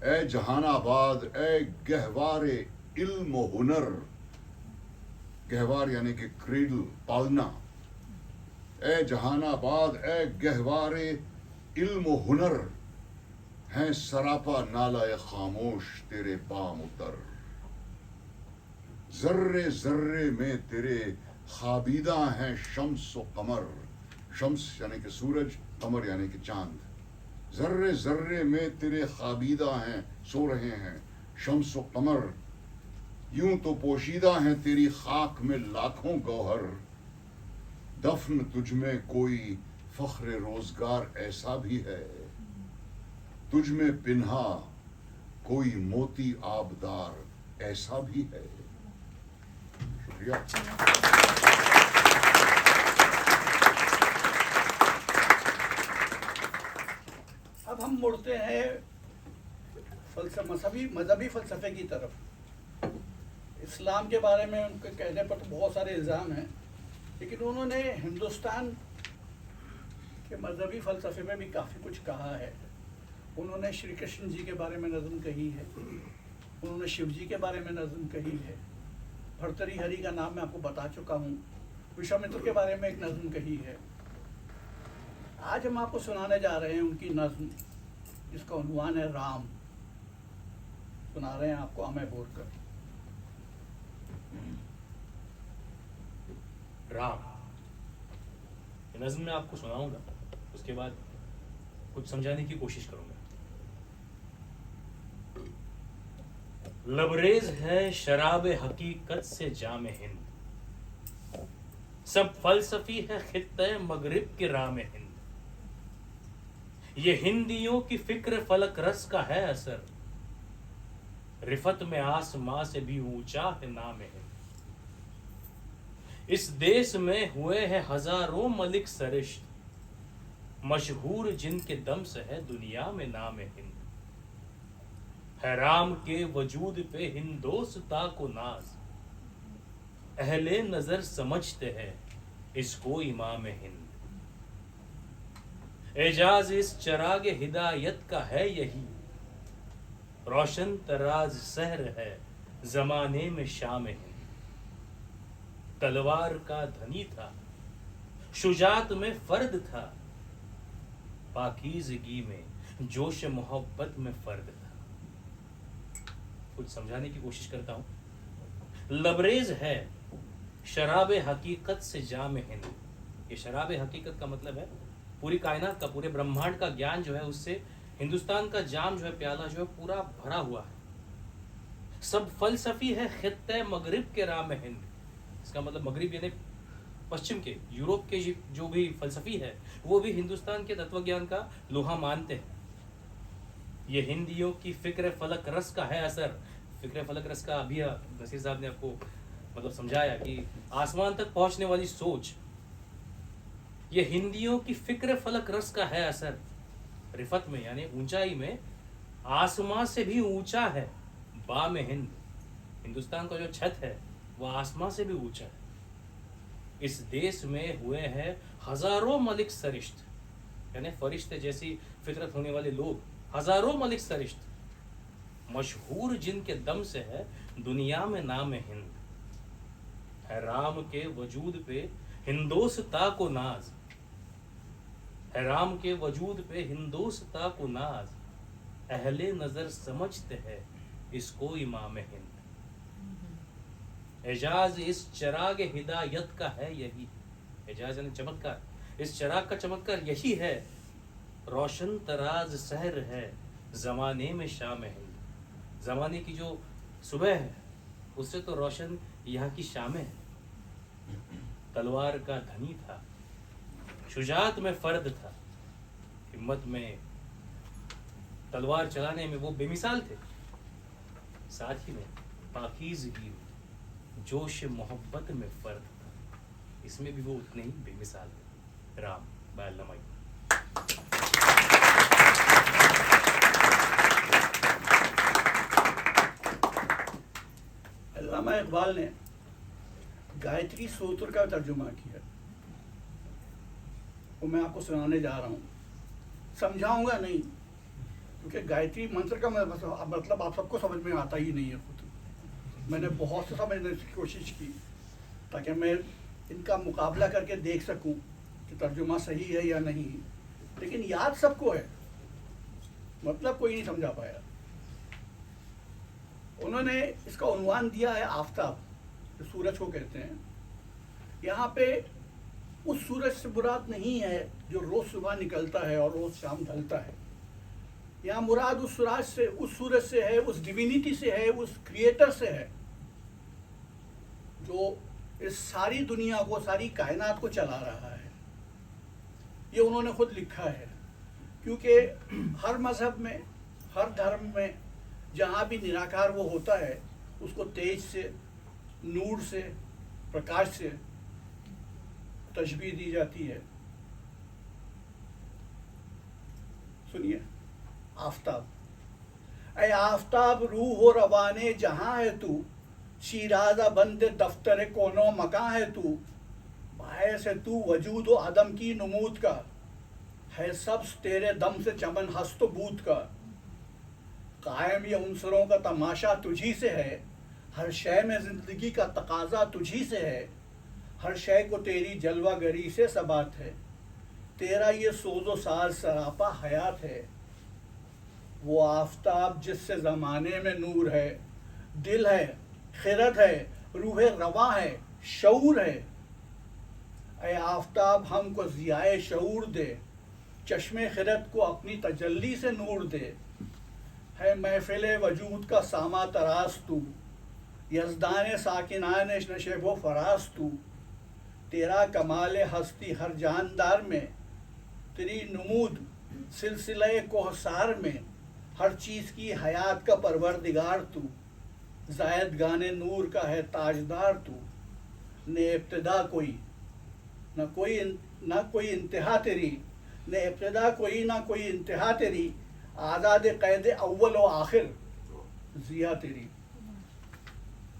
ए जहानाबाद ए गहवारे इल्म हुनर। गहवार यानी कि क्रेडल, पालना। ए जहानाबाद ए गहवारे इल्म हुनर, हैं सरापा नालाए खामोश तेरे बाम उतर। जर्रे जर्रे में तेरे खाबीदा हैं शम्स व कमर। शम्स यानी कि सूरज, कमर यानी कि चांद। जर्रे जर्रे में तेरे खाबीदा हैं, सो रहे हैं शम्स व कमर। यूं तो पोशीदा हैं तेरी खाक में लाखों गौहर। दफन तुझ में कोई फख्र रोजगार ऐसा भी है। तुझ में पिन्हा कोई मोती आबदार ऐसा भी है। शुक्रिया। अब हम मुड़ते हैं मजहबी फलसफे की तरफ। इस्लाम के बारे में उनके कहने पर तो बहुत सारे इल्ज़ाम हैं, लेकिन उन्होंने हिंदुस्तान के मजहबी फलसफे में भी काफ़ी कुछ कहा है। उन्होंने श्री कृष्ण जी के बारे में नज़म कही है, उन्होंने शिव जी के बारे में नज़म कही है, भर्तरी हरि का नाम मैं आपको बता चुका हूँ, विश्वामित्र के बारे में एक नज़म कही है। आज हम आपको सुनाने जा रहे हैं उनकी नज़म, जिसका उन्वान है राम। सुना रहे हैं आपको अमय बोरकर। राम, ये नज़्म मैं आपको सुनाऊंगा, उसके बाद कुछ समझाने की कोशिश करूंगा। लबरेज है शराब हकीकत से जाम हिंद, सब फलसफी है खित्ते मगरिब के राम हिंद। ये हिंदियों की फिक्र फलक रस का है असर, रिफत में आसमां से भी ऊंचा है नाम हिंद। इस देश में हुए हैं हजारों मलिक सरिश्त, मशहूर जिनके दम से है दुनिया में नाम हिंद। है राम के वजूद पे हिंदोस्ता को नाज, अहले नजर समझते हैं इसको इमाम हिंद। एजाज इस चराग हिदायत का है यही, रोशन तराज सहर है जमाने में शाम हिंद। तलवार का धनी था, शुजात में फर्द था, पाकीज़गी में जोश मोहब्बत में फर्द था। कुछ समझाने की कोशिश करता हूं। लबरेज है शराब हकीकत से जाम हिंद। ये शराब हकीकत का मतलब है पूरी कायनात का, पूरे ब्रह्मांड का ज्ञान जो है उससे हिंदुस्तान का जाम जो है, प्याला जो है पूरा भरा हुआ है। सब फलसफी है खित्ते मगरिब के राम हिंद। इसका मतलब मगरिब यानी पश्चिम के, यूरोप के जो भी फलसफी है वो भी हिंदुस्तान के तत्वज्ञान का लोहा मानते हैं। ये हिंदियों की फिक्र फलक रस का है असर। फिक्र फलक रस का अभी नसीर साहब ने आपको मतलब समझाया कि आसमान तक पहुंचने वाली सोच। ये हिंदियों की फिक्र फलक रस का है असर, रिफत में यानी ऊंचाई में आसमां से भी ऊंचा है बाम हिंद। हिंदुस्तान का जो छत है वह आसमां से भी ऊंचा है। इस देश में हुए हैं हजारों मलिक सरिश्त, यानी फरिश्ते जैसी फितरत होने वाले लोग, हजारों मलिक सरिश्त, मशहूर जिनके दम से है दुनिया में नाम हिंद। है राम के वजूद पे हिंदोस्ता को नाज, है राम के वजूद पे हिंदोस्ता को नाज, अहले नजर समझते हैं इसको इमाम हिंद। एजाज इस चराग हिदायत का है यही, एजाज यानी चमत्कार, इस चराग का चमत्कार यही है, रोशन तराज सहर है जमाने में शाम हिंद। जमाने की जो सुबह है उससे तो रोशन यहाँ की शामें है। तलवार का धनी था, शुजात में फर्द था, हिम्मत में, तलवार चलाने में वो बेमिसाल थे। साथ ही में पाकीज़गी, जोश मोहब्बत में फर्द था, इसमें भी वो उतने ही बेमिसाल थे। राम बाय अल्लामा इकबाल। अल्लामा इकबाल ने गायत्री सूत्र का तर्जुमा किया, वो मैं आपको सुनाने जा रहा हूँ। समझाऊंगा नहीं, क्योंकि गायत्री मंत्र का मतलब आप सबको समझ में आता ही नहीं है। खुद मैंने बहुत से समझने की कोशिश की ताकि मैं इनका मुकाबला करके देख सकूं कि तर्जुमा सही है या नहीं, लेकिन याद सबको है, मतलब कोई नहीं समझा पाया। उन्होंने इसका उन्वान दिया है आफताब, जो सूरज को कहते हैं। यहाँ पे उस सूरज से मुराद नहीं है जो रोज सुबह निकलता है और रोज शाम ढलता है। यहाँ मुराद उस सूरज से है, उस डिविनिटी से है, उस क्रिएटर से है जो इस सारी दुनिया को, सारी कायनात को चला रहा है। ये उन्होंने खुद लिखा है। क्योंकि हर मजहब में, हर धर्म में जहाँ भी निराकार वो होता है उसको तेज से, नूर से, प्रकाश से तशबीह दी जाती है। सुनिए, आफताब, ऐ आफताब रूह हो रवाने जहाँ है तू, शीराजा बंदे दफ्तर कोनो मकां है तू, बाय से तू वजूद व अदम की नमूद का, है सब्स तेरे दम से चमन हस्त बूत का, कायम ये उनसरों का तमाशा तुझी से है, हर शय में जिंदगी का तकाजा तुझी से है, हर शय को तेरी जलवागरी से सबात है, तेरा ये सोजो साज सरापा हयात है। वो आफताब जिससे ज़माने में नूर है, दिल है, खिरत है, रूह रवा है, शऊर है। ऐ आफताब हमको ज़ियाए शऊर दे, चश्मे खिरत को अपनी तजल्ली से नूर दे। है महफिल वजूद का सामा तरास तू, यज़दान साकिनान नशेबो फरास तू, तेरा कमाल हस्ती हर जानदार में, तेरी नमूद सिलसिले कोहसार में, हर चीज़ की हयात का परवरदिगार तू, जायद गाने नूर का है ताजदार तू, ने इब्तिदा कोई न कोई इंतहा तेरी, ने इब्तिदा कोई ना कोई इंतहा तेरी, आज़ाद क़ैद अव्वल व आखिर ज़िया तेरी,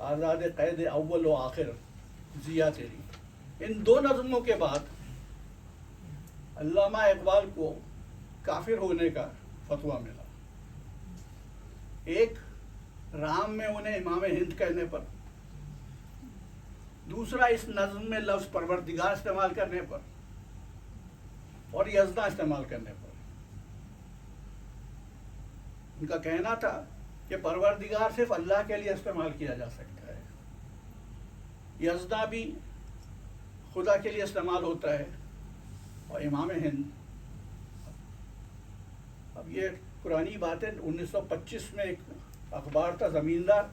आज़ाद क़ैद अव्वल व आखिर ज़िया तेरी। इन दो नज़मों के बाद अल्लामा इकबाल को काफिर होने का फतवा मिला। एक, राम में उन्हें इमाम हिंद कहने पर, दूसरा इस नज़्म में लफ्ज़ परवरदिगार इस्तेमाल करने पर, और यज़दा इस्तेमाल करने पर। उनका कहना था कि परवरदिगार सिर्फ अल्लाह के लिए इस्तेमाल किया जा सकता है, यज़दा भी खुदा के लिए इस्तेमाल होता है, और इमाम हिंद। अब ये पुरानी बात है, 1925 में एक अखबार था ज़मींदार,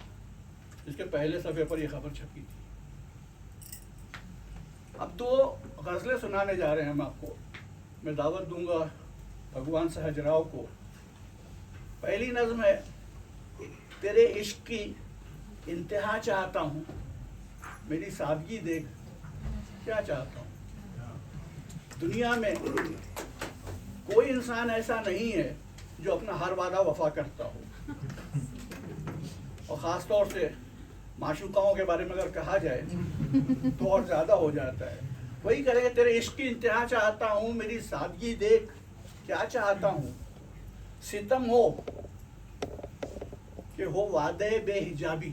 जिसके पहले सफ़े पर यह खबर छपी थी। अब दो गज़लें सुनाने जा रहे हैं हम आपको। मैं दावत दूंगा भगवान सहजराव को। पहली नज़्म है, तेरे इश्क की इंतहा चाहता हूँ, मेरी सादगी देख क्या चाहता हूँ। दुनिया में कोई इंसान ऐसा नहीं है जो अपना हर वादा वफा करता हो, और ख़ास तौर से माशूकाओं के बारे में अगर कहा जाए तो और ज़्यादा हो जाता है। वही करेंगे, तेरे इश्क की इंतहा चाहता हूँ, मेरी सादगी देख क्या चाहता हूँ। सितम हो कि हो वादे बेहिजाबी,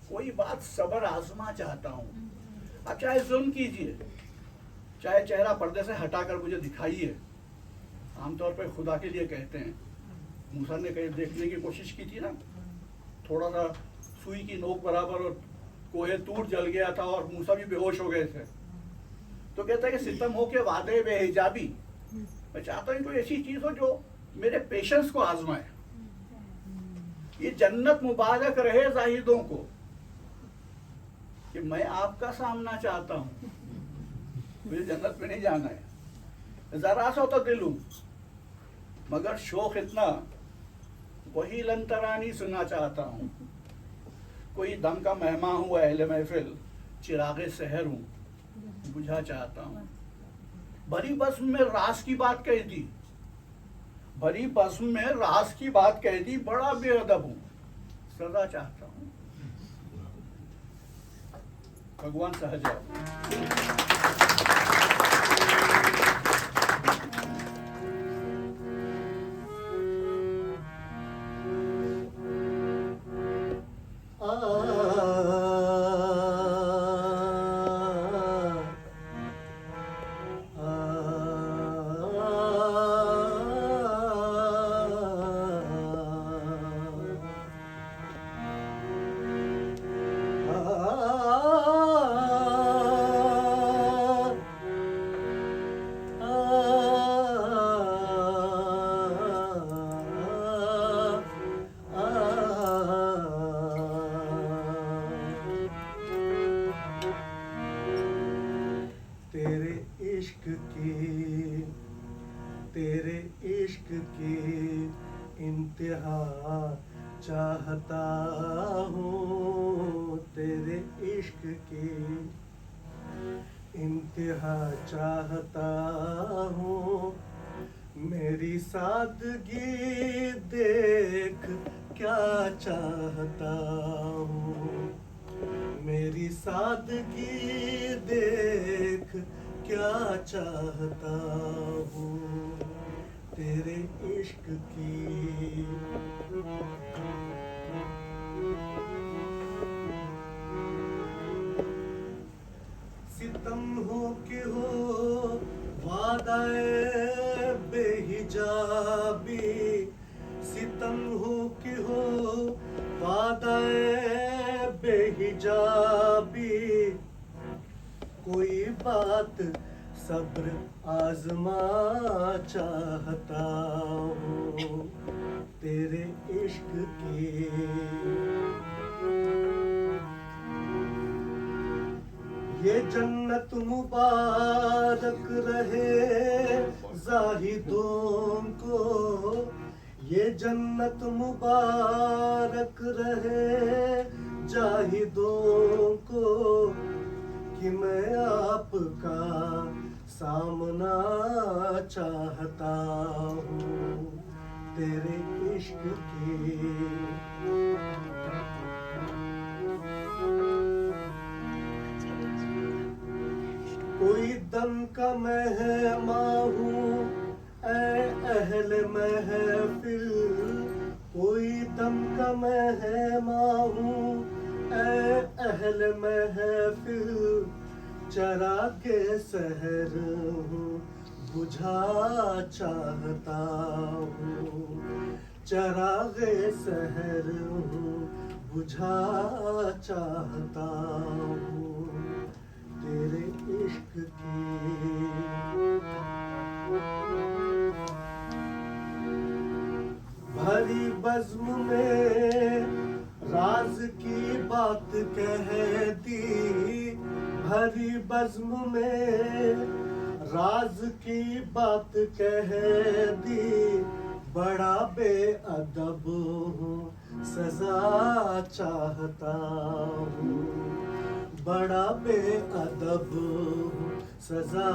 कोई बात सबर आजमा चाहता हूँ। अब चाहे जुल्म कीजिए, चाहे चेहरा पर्दे से हटाकर मुझे दिखाइए। आमतौर पर खुदा के लिए कहते हैं। मूसा ने कहीं देखने की कोशिश की थी ना, थोड़ा सा सुई की नोक बराबर और कोहे तूर जल गया था और मूसा भी बेहोश हो गए थे। तो कहता है कि सितम हो के वादे बेहिजाबी, मैं चाहता हूँ कोई ऐसी चीज़ हो जो मेरे पेशेंस को आजमाए। ये जन्नत मुबारक रहे जाहिदों को कि मैं आपका सामना चाहता हूँ, मुझे जन्नत में नहीं जाना है। ज़रा सा तो दिल हूँ, मगर शौक इतना, वही लंतरानी सुनना चाहता हूँ। कोई दम का मेहमा हूँ अहले महफिल, चिरागे सहर हूँ बुझा चाहता हूँ। भरी बज़्म में राज की बात कह दी, भरी बज़्म में राज की बात कह दी, बड़ा बेअदब हूँ सजा चाहता हूँ। भगवान सहजराव। तेरे इश्क की इंतहा चाहता हूँ, तेरे इश्क की इंतहा चाहता हूँ। मेरी सादगी देख क्या चाहता हूँ, मेरी सादगी देख क्या चाहता हूँ, तेरे इश्क की। सितम हो कि हो वादाए बेहिजाबी, सितम हो कि हो वादाए बेहिजाबी, कोई बात सब्र आजमा चाहता हूँ, तेरे इश्क की। ये जन्नत मुबारक रहे जाहिदों को, ये जन्नत मुबारक रहे जाहिदों को, कि मैं आपका सामना चाहता हूँ, तेरे इश्क की। कोई दम का मेहमान हूँ ऐ अहले महफिल, कोई दम का मेहमान हूँ ऐ अहले महफिल, चरागे सहर हूँ बुझा चाहता हूँ, चरागे सहर हूँ बुझा चाहता हूँ, तेरे इश्क की। भरी बज़्म में राज की बात कह दी, भरी बज़्म में राज की बात कह दी, बड़ा बेअदब हूँ सजा चाहता हूँ, बड़ा बेअदब हूँ सजा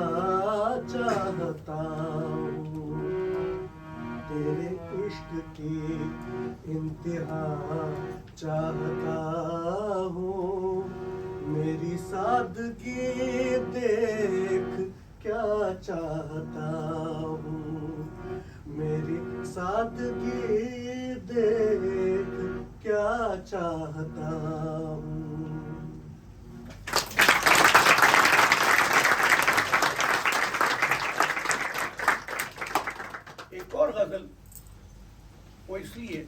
चाहता हूँ, तेरे इश्क की इंतहा चाहता हूँ, मेरी सादगी देख क्या चाहता हूँ, मेरी सादगी देख क्या चाहता हूँ। एक और गजल, वो इसलिए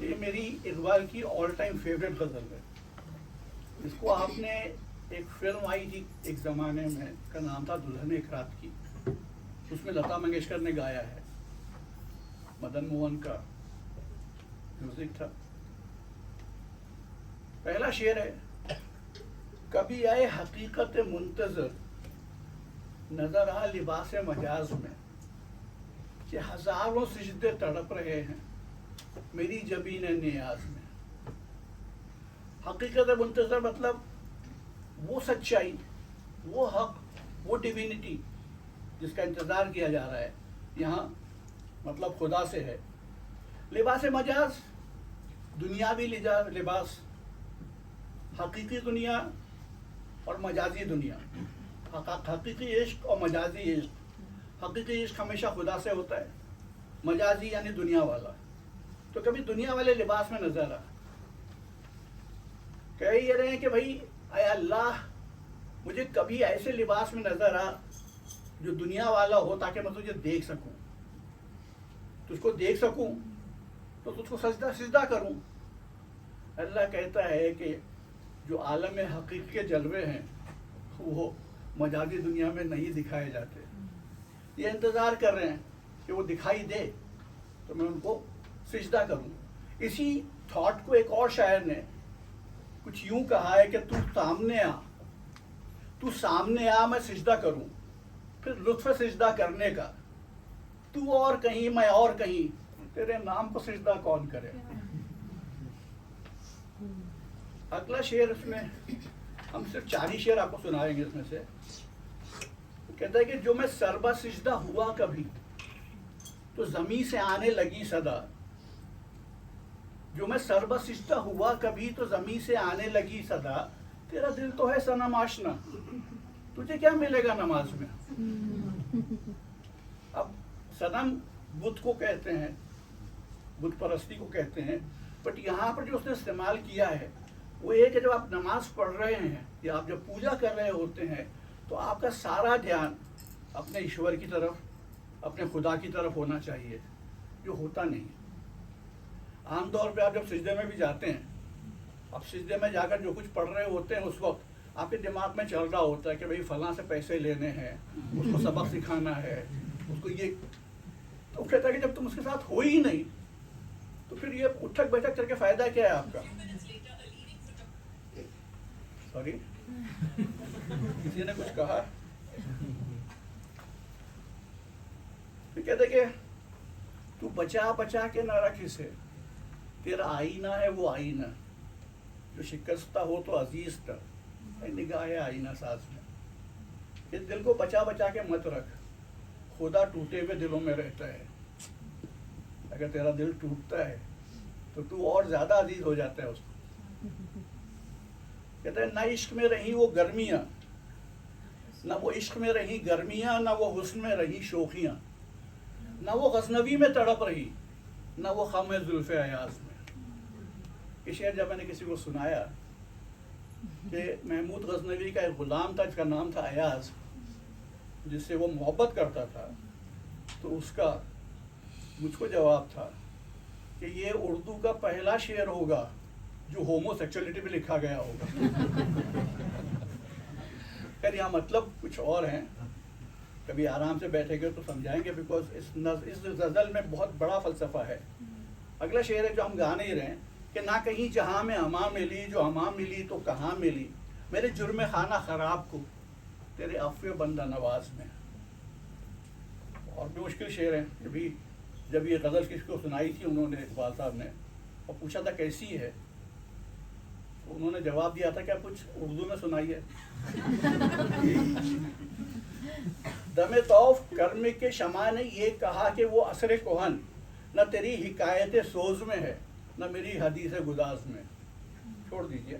ये मेरी इकबाल की ऑल टाइम फेवरेट गजल है। इसको आपने, एक फिल्म आई थी एक ज़माने में, का नाम था दुल्हन एक रात की, उसमें लता मंगेशकर ने गाया है, मदन मोहन का म्यूजिक था। पहला शेर है, कभी आए हकीकत मुंतजर नजर आ लिबास मजाज में, कि हजारों सिजदे तड़प रहे हैं मेरी जबीन नियाज में। हकीकत मुंतजर मतलब वो सच्चाई, वो हक, वो डिविनिटी जिसका इंतजार किया जा रहा है, यहाँ मतलब खुदा से है। लिबास मजाज, दुनियावी लिबास, हकीकी दुनिया और मजाजी दुनिया, हकीकी इश्क और मजाजी इश्क। हकीकी इश्क हमेशा खुदा से होता है, मजाजी यानी दुनिया वाला। तो कभी दुनिया वाले लिबास में नजर आ, कह ये रहे हैं कि भाई अय अल्लाह, मुझे कभी ऐसे लिबास में नजर आ जो दुनिया वाला हो, ताकि मैं तुझे देख सकूं, तुझको देख सकूं, तो तुझको सजदा करूं। अल्लाह कहता है कि जो आलम हकीक के जलवे हैं वो मजाजी दुनिया में नहीं दिखाए जाते। ये इंतज़ार कर रहे हैं कि वो दिखाई दे तो मैं उनको सिजदा करूं। इसी थॉट को एक और शायर ने कुछ यूं कहा है कि तू सामने आ, तू सामने आ, मैं सिजदा करूं। फिर लुत्फ़ सिजदा करने का तू और कहीं मैं और कहीं, तेरे नाम को सजदा कौन करे। अगला शेर इसमें हम सिर्फ 4 ही शेर आपको सुनाएंगे इसमें से। कहता है कि जो मैं सरबा सिजदा हुआ कभी तो जमी से आने लगी सदा, जो मैं सरबा सिजदा हुआ कभी तो जमी से आने लगी सदा, तेरा दिल तो है सनम आशना, तुझे क्या मिलेगा नमाज में। अब सनम बुत को कहते हैं, बुत परस्ती को कहते हैं, बट यहाँ पर जो उसने इस्तेमाल किया है वो ये कि जब आप नमाज पढ़ रहे हैं या आप जब पूजा कर रहे होते हैं तो आपका सारा ध्यान अपने ईश्वर की तरफ, अपने खुदा की तरफ होना चाहिए, जो होता नहीं है। आमतौर पे आप जब सिजदे में भी जाते हैं, आप सिजदे में जाकर जो कुछ पढ़ रहे होते हैं उस वक्त आपके दिमाग में चल रहा होता है कि भाई फलां से पैसे लेने हैं, उसको सबक सिखाना है, उसको ये। तो कहता है कि जब तुम उसके साथ हो ही नहीं तो फिर ये उठक बैठक करके फायदा क्या है आपका। सॉरी, किसी ने कुछ कहा। फिर कहते कि तू बचा बचा के ना रख इसे, तेरा आईना है वो आईना, जो शिकस्ता हो तो अजीज का निगाह है आईना साज में। इस दिल को बचा बचा के मत रख, खुदा टूटे हुए दिलों में रहता है। अगर तेरा दिल टूटता है तो तू और ज्यादा अजीज हो जाता है उसको। कहते हैं ना इश्क में रही वो गर्मियां, ना वो इश्क में रही गर्मियां, ना वो हुस्न में रही शोखियां, ना वो गजनबी में तड़प रही, ना वो खम जुल्फ़े अयाज में। ये शेर जब मैंने किसी को सुनाया कि महमूद गजनबी का एक गुलाम था जिसका नाम था अयाज, जिससे वो मोहब्बत करता था, तो उसका मुझको जवाब था कि ये उर्दू का पहला शेर होगा जो होमोसेक्सुअलिटी पे लिखा गया होगा। खैर यहाँ मतलब कुछ और हैं, कभी आराम से बैठेंगे तो समझाएंगे, बिकॉज इस गज़ल में बहुत बड़ा फ़लसफ़ा है। अगला शेर है जो हम गा नहीं रहे हैं कि ना कहीं जहाँ में हमा मिली, जो हमा मिली तो कहाँ मिली, मेरे जुर्म खाना ख़राब को तेरे अफ़्व बंदा नवाज में। और भी मुश्किल शेर हैं। कभी जब ये गज़ल किसी को सुनाई थी उन्होंने, इकबाल साहब ने, और पूछा था कैसी है, तो उन्होंने जवाब दिया था कि आप कुछ उर्दू में सुनाइए। दमे तौफ कर्म के शमा ने ये कहा कि वो असर कोहन न तेरी हिकायत सोज में है, न मेरी हदीस गुदाज में। छोड़ दीजिए।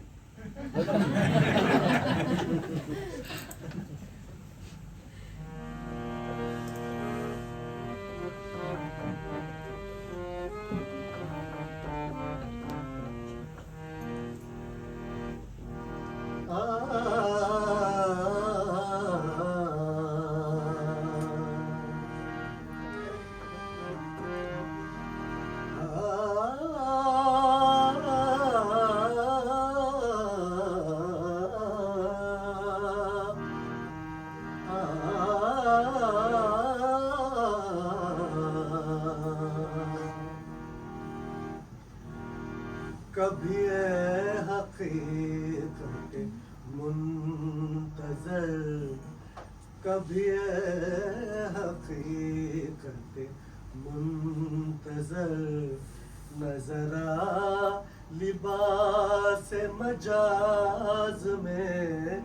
कभी ए हकीकत मुंतज़र, कभी ए हकीकत मुंतज़र, नज़रा लिबास मजाज में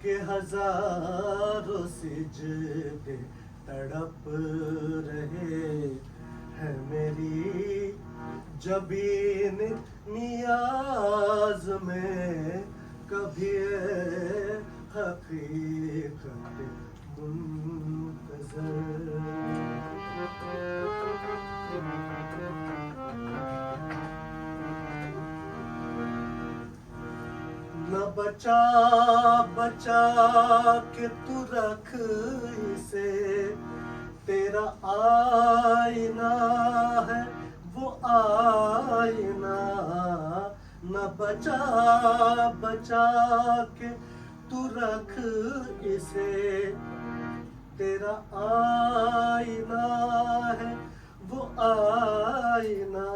के हजारों सिजदे तड़प रहे हैं मेरी जबीन नियाज में। कभी हकीकत मुंतज़र। न बचा बचा के तू रख इसे, तेरा आईना है वो आईना। न बचा बचा के तू रख इसे, तेरा आईना है वो आईना।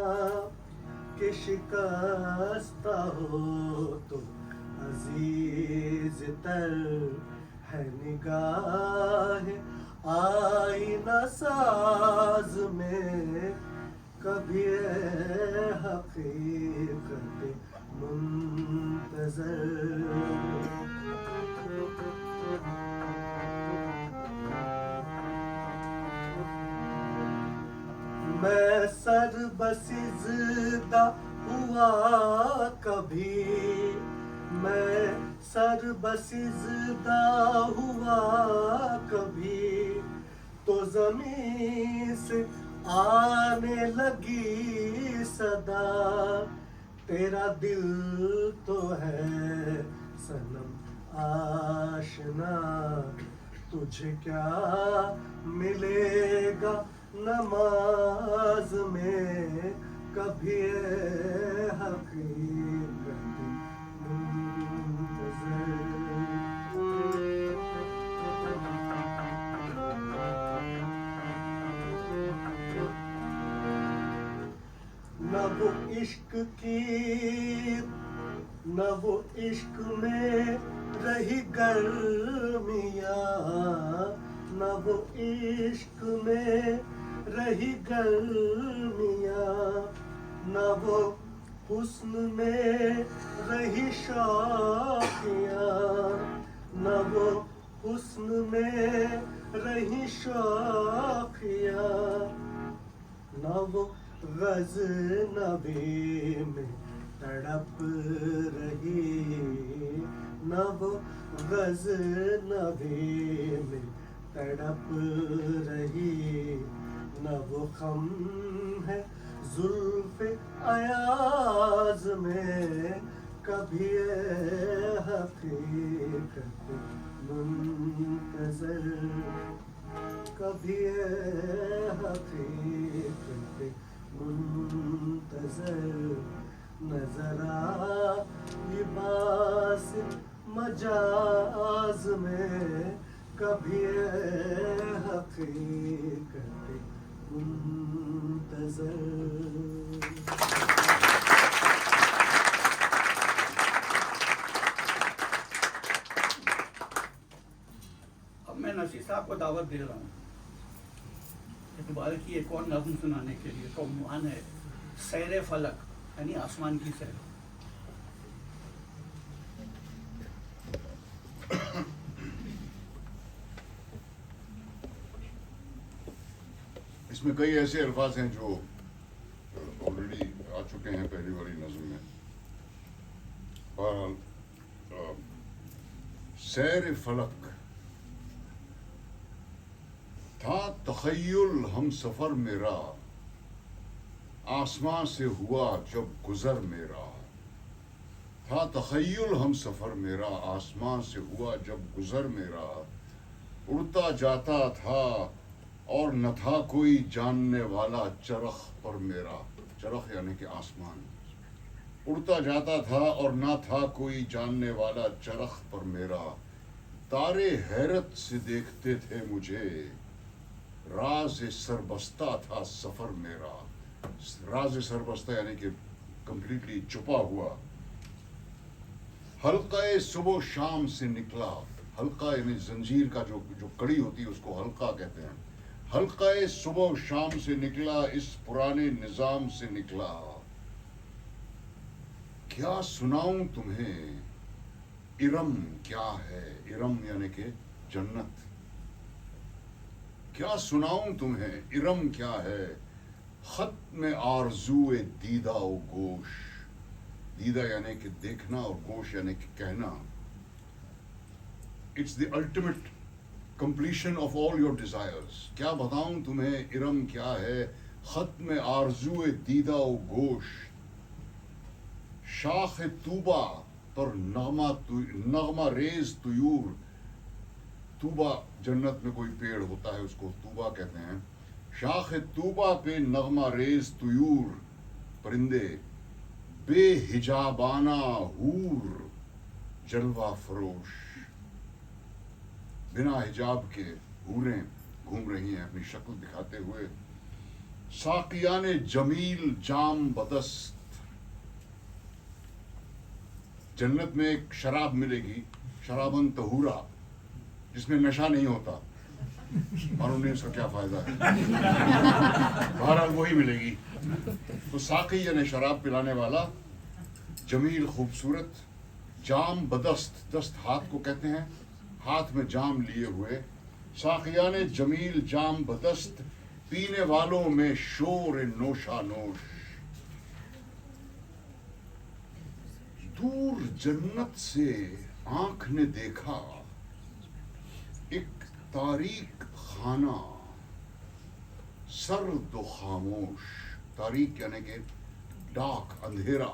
के शिकस्ता हो तो अजीज तर है निगाह आईना साज में कभी ए हकीकत मुंतज़र। मैं सर बसिज़दा हुआ कभी, मैं सर बसिज़दा हुआ कभी, तो ज़मीं से आने लगी सदा, तेरा दिल तो है सनम आशना, तुझे क्या मिलेगा नमाज में कभी ए हकीकत न वो इश्क की, न वो इश्क में रही गर्मियाँ, न वो इश्क में रही गर्मियाँ, न वो हुस्न में रही शौकियाँ, न वो हुस्न में रही शौकियाँ, न वो गज़नबी में तड़प रही, न वो गज़नबी में तड़प रही, न वो खम है जुल्फ़े अयाज़ में कभी ए हकीकत मुंतज़र, कभी ए हकीकत मुंतज़र। नज़रा लिबास मजाज में कभी ए हकीकत मुंतज़र। अब मैं नसीर साहब को दावत दे रहा हूँ इकबाल की एक और नज़्म सुनाने के लिए। तो उन्वान है सैर फलक, यानी आसमान की सैर। इसमें कई ऐसे अल्फाज हैं जो ऑलरेडी आ चुके हैं पहली वाली नज़्म में। और सैर फलक था तख़य्युल हम सफ़र मेरा, आसमां से हुआ जब गुज़र मेरा। था तख़य्युल हम सफ़र मेरा, आसमां से हुआ जब गुज़र मेरा। उड़ता जाता था और न था कोई जानने वाला चरख पर मेरा। चरख यानी कि आसमान। उड़ता जाता था और न था कोई जानने वाला चरख पर मेरा। तारे हैरत से देखते थे मुझे, राज सरबस्ता था सफ़र मेरा। राज सरबस्ता यानी कि कंप्लीटली छुपा हुआ। हल्का सुबह शाम से निकला। हल्का यानी जंजीर का जो कड़ी होती है उसको हल्का कहते हैं। हल्का सुबह शाम से निकला, इस पुराने निजाम से निकला। क्या सुनाऊं तुम्हें इरम क्या है। इरम यानी कि जन्नत। क्या सुनाऊं तुम्हें इरम क्या है। खत में आरज़ूए दीदा व गोश। दीदा यानी कि देखना और गोश यानी कि कहना। It's the ultimate completion of all your desires. क्या बताऊं तुम्हें इरम क्या है। खत में आरज़ूए दीदा व गोश। शाख तूबा पर नगमा रेज तुयूर। तूबा जन्नत में कोई पेड़ होता है उसको तूबा कहते हैं। शाख तूबा पे नगमा रेज तुयूर परिंदे। बेहिजाबाना हूर जलवा फरोश। बिना हिजाब के हूरें घूम रही हैं अपनी शक्ल दिखाते हुए। साकियाने जमील जाम बदस्त। जन्नत में एक शराब मिलेगी, शराबन तहूरा, जिसमें नशा नहीं होता। मालूम नहीं उसका क्या फायदा है, बहरहाल वही मिलेगी। तो साकी यानी शराब पिलाने वाला, जमील खूबसूरत, जाम बदस्त, दस्त हाथ को कहते हैं, हाथ में जाम लिए हुए। साकियाने जमील जाम बदस्त, पीने वालों में शोर नोशा नोश। दूर जन्नत से आंख ने देखा एक तारीक खाना, सर्द व खामोश। तारीक यानी कि डाक, अंधेरा।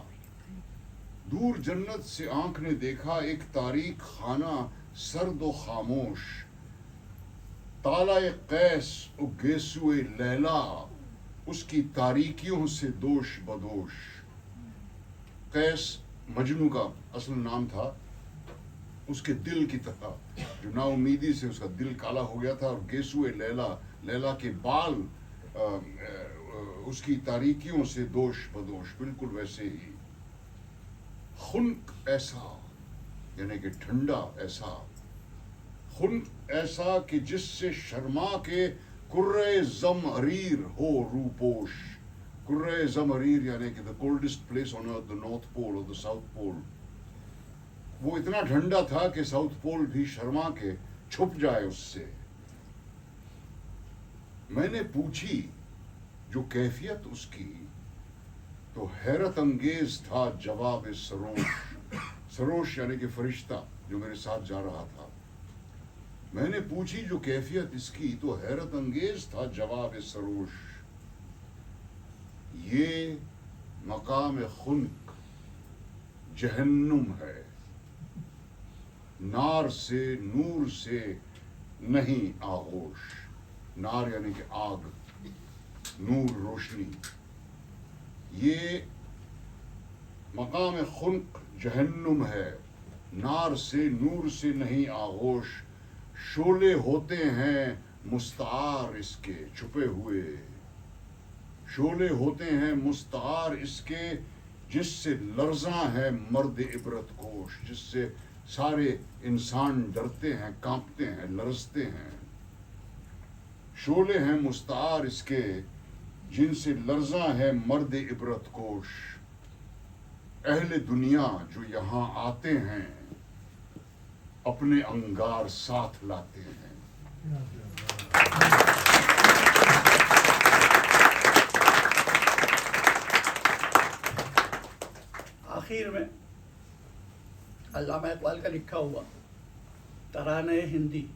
दूर जन्नत से आंख ने देखा एक तारीक खाना, सर्द व खामोश। ताला कैस व गेसुए लैला, उसकी तारीकियों से दोष बदोश। कैस मजनू का असल नाम था, उसके दिल की तरह, जो नाउमीदी से उसका दिल काला हो गया था। और गेसुए लैला, लैला के बाल उसकी तारीकियों से दोष बदोश, बिल्कुल वैसे ही। खुन्क ऐसा यानी कि ठंडा ऐसा, खुन्क ऐसा कि जिससे शर्मा के कुर्रे ज़मअरीर हो रूपोश। कुर्रे ज़मअरीर यानी कि the coldest place on earth, the north pole और द साउथ पोल। वो इतना ठंडा था कि साउथ पोल भी शर्मा के छुप जाए उससे। मैंने पूछी जो कैफियत उसकी, तो हैरत अंगेज था जवाब सरोश। सरोश यानी कि फरिश्ता जो मेरे साथ जा रहा था। मैंने पूछी जो कैफियत इसकी, तो हैरत अंगेज था जवाब सरोश। ये मकाम खुन्क जहन्नुम है, नार से नूर से नहीं आगोश। नार यानी कि आग, नूर रोशनी। ये मकाम खुन्क जहन्नुम है, नार से नूर से नहीं आगोश। शोले होते हैं मुस्तार इसके छुपे हुए, शोले होते हैं मुस्तार इसके, जिससे लर्जा है मर्द इबरत कोश। जिससे सारे इंसान डरते हैं, कांपते हैं, लरजते हैं। शोले हैं मुस्तार इसके, जिनसे लर्जा है मर्द इबरत कोश। अहले दुनिया जो यहाँ आते हैं, अपने अंगार साथ लाते हैं। आखिर में अल्लामा इकबाल का लिखा हुआ तराने हिंदी,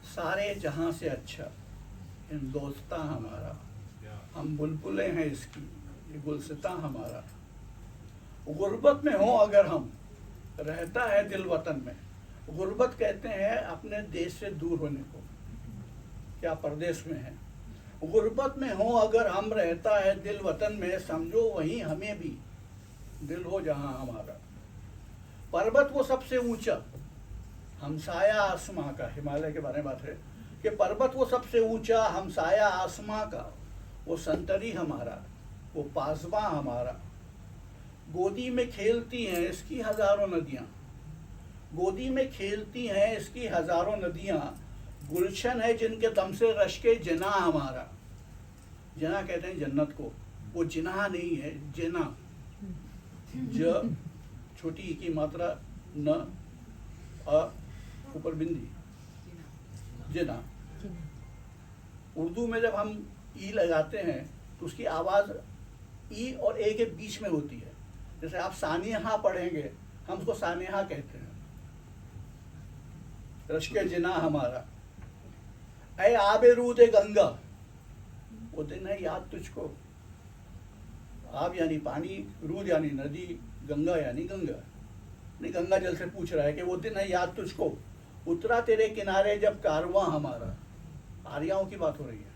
सारे जहां से अच्छा हिंदोस्तां हमारा, हम बुलबुलें हैं इसकी ये गुलसितां हमारा। गुर्बत में हो अगर हम, रहता है दिल वतन में। गुर्बत कहते हैं अपने देश से दूर होने को, क्या परदेश में है। गुर्बत में हो अगर हम, रहता है दिल वतन में, समझो वहीं हमें भी दिल हो जहां हमारा। पर्वत वो सबसे ऊंचा, हमसाया आसमां का, हिमालय के बारे में बात है कि पर्वत वो सबसे ऊंचा, हमसाया आसमां का, वो संतरी हमारा, वो पासबा हमारा। गोदी में खेलती हैं इसकी हजारों नदियां, गोदी में खेलती हैं इसकी हजारों नदियां। गुलशन है जिनके दम से रश्के जिना हमारा। जिना कहते हैं जन्नत को, वो जिना नहीं है, जिना। ज छोटी ई की मात्रा, न अ ऊपर बिंदी, जिना। उर्दू में जब हम ई लगाते हैं तो उसकी आवाज़ ई और ए के बीच में होती है। जैसे आप सानिहा पढ़ेंगे, हम उसको सानिहा कहते हैं। रश्के जिना हमारा। ऐ आबे रूद गंगा, वो दिन है याद तुझको। आब यानी पानी, रूद यानी नदी, गंगा यानी गंगा। नहीं, गंगा जल से पूछ रहा है कि वो दिन है याद तुझको, उतरा तेरे किनारे जब कारवां हमारा। आर्याओं की बात हो रही है,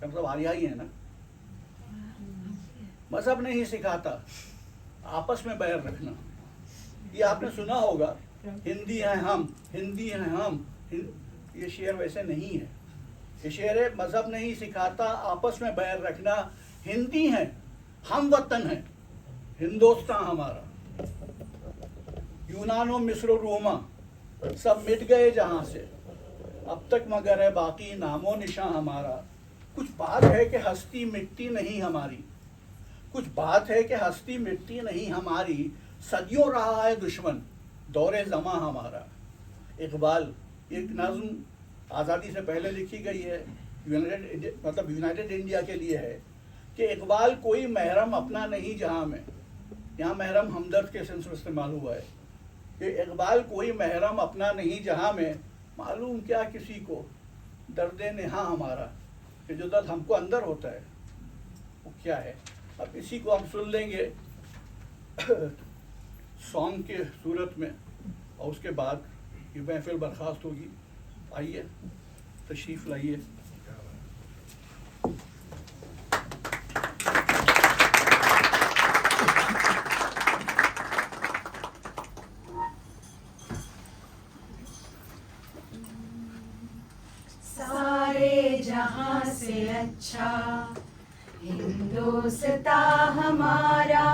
मतलब आर्या ही है ना। मजहब नहीं सिखाता आपस में बैर रखना। ये आपने सुना होगा, हिंदी हैं हम, हिंदी हैं हम। ये शेर वैसे नहीं है। ये शेर है, मजहब नहीं सिखाता आपस में बैर रखना। हिंदी हैं, हम वतन हैं, हिंदोस्तां हमारा। यूनानो मिस्र रोमा, सब मिट गए जहां से, अब तक मगर है बाकी नामो निशान हमारा। कुछ बात है कि हस्ती मिटती नहीं हमारी, कुछ बात है कि हस्ती मिटती नहीं हमारी, सदियों रहा है दुश्मन दौरे ज़मा हमारा। इकबाल, एक नज़्म आज़ादी से पहले लिखी गई है, यूनाइटेड इंडिया के लिए है कि इकबाल कोई महरम अपना नहीं जहां में, यहाँ महरम हमदर्द के सेंस में इस्तेमाल हुआ है कि इकबाल कोई महरम अपना नहीं जहां में, मालूम क्या किसी को दर्द नेहा हमारा, कि जो दर्द हमको अंदर होता है वो क्या है। अब इसी को हम सुन लेंगे सॉन्ग के सूरत में, और उसके बाद ये महफिल बर्खास्त होगी। आइए तशरीफ लाइए। सारे जहां से अच्छा हिंदुस्ता हमारा,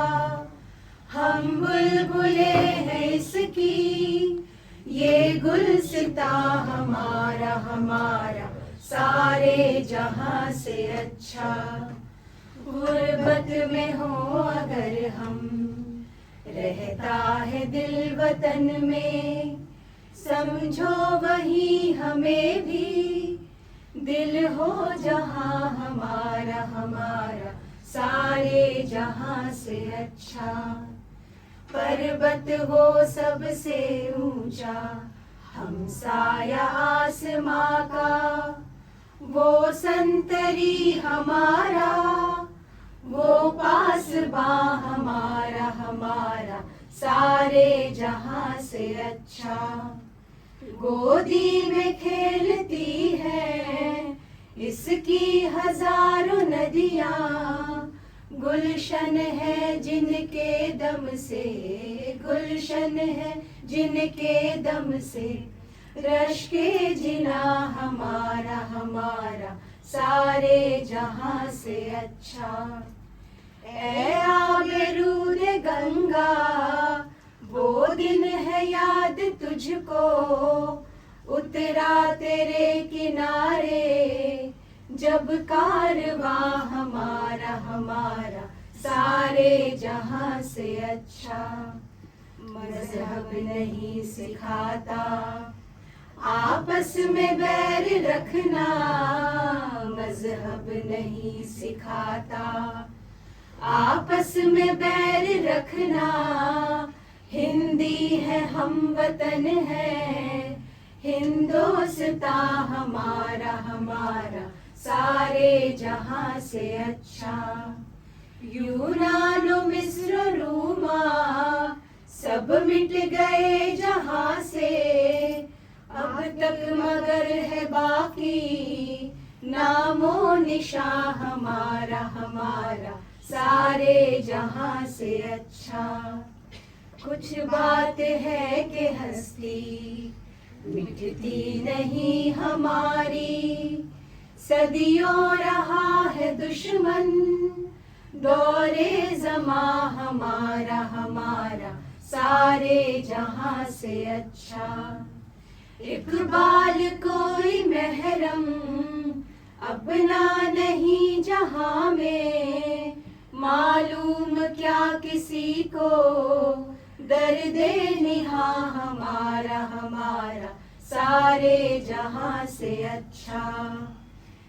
हम बुलबुले हैं इसकी, ये गुलसिता हमारा हमारा, सारे जहां से अच्छा। गुर्बत में हो अगर हम, रहता है दिल वतन में, समझो वही हमें भी, दिल हो जहां हमारा हमारा, सारे जहां से अच्छा। पर्वत हो सबसे ऊंचा, हम साया आसमां का, वो संतरी हमारा, वो पासबा हमारा हमारा, सारे जहां से अच्छा। गोदी में खेलती है इसकी हजारों नदियां, गुलशन है जिनके दम से, गुलशन है जिनके दम से, रश्के जिना हमारा हमारा, सारे जहां से अच्छा। ऐ आबरूद गंगा, वो दिन है याद तुझको, उतरा तेरे किनारे, जब कारवां हमारा हमारा, सारे जहां से अच्छा। मजहब नहीं सिखाता आपस में बैर रखना, मजहब नहीं सिखाता आपस में बैर रखना, हिंदी है हम वतन है, हिंदुस्ता हमारा हमारा, सारे जहां से अच्छा। यूनान मिस्र रूमा सब मिट गए जहां से, अब तक मगर है बाकी नामो निशान हमारा हमारा, सारे जहां से अच्छा। कुछ बात है कि हस्ती मिटती नहीं हमारी, सदियों रहा है दुश्मन दौरे ज़मा हमारा हमारा, सारे जहां से अच्छा। इकबाल कोई महरम अपना नहीं जहां में, मालूम क्या किसी को दर्द निहा हमारा हमारा, सारे जहां से अच्छा।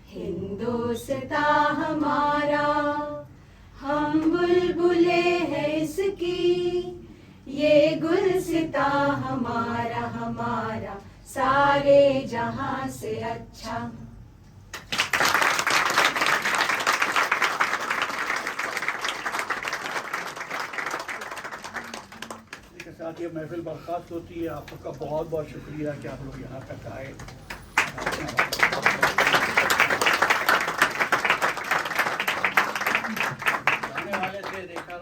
हिंदुस्ता हमारा, हम बुलबुले हैं इसकी, ये गुलसिता हमारा हमारा, सारे जहां से अच्छा। इसके साथ ये महफिल बर्खास्त होती है। आप सबका बहुत बहुत शुक्रिया कि आप लोग यहाँ तक आए। जाने वाले थे, देखा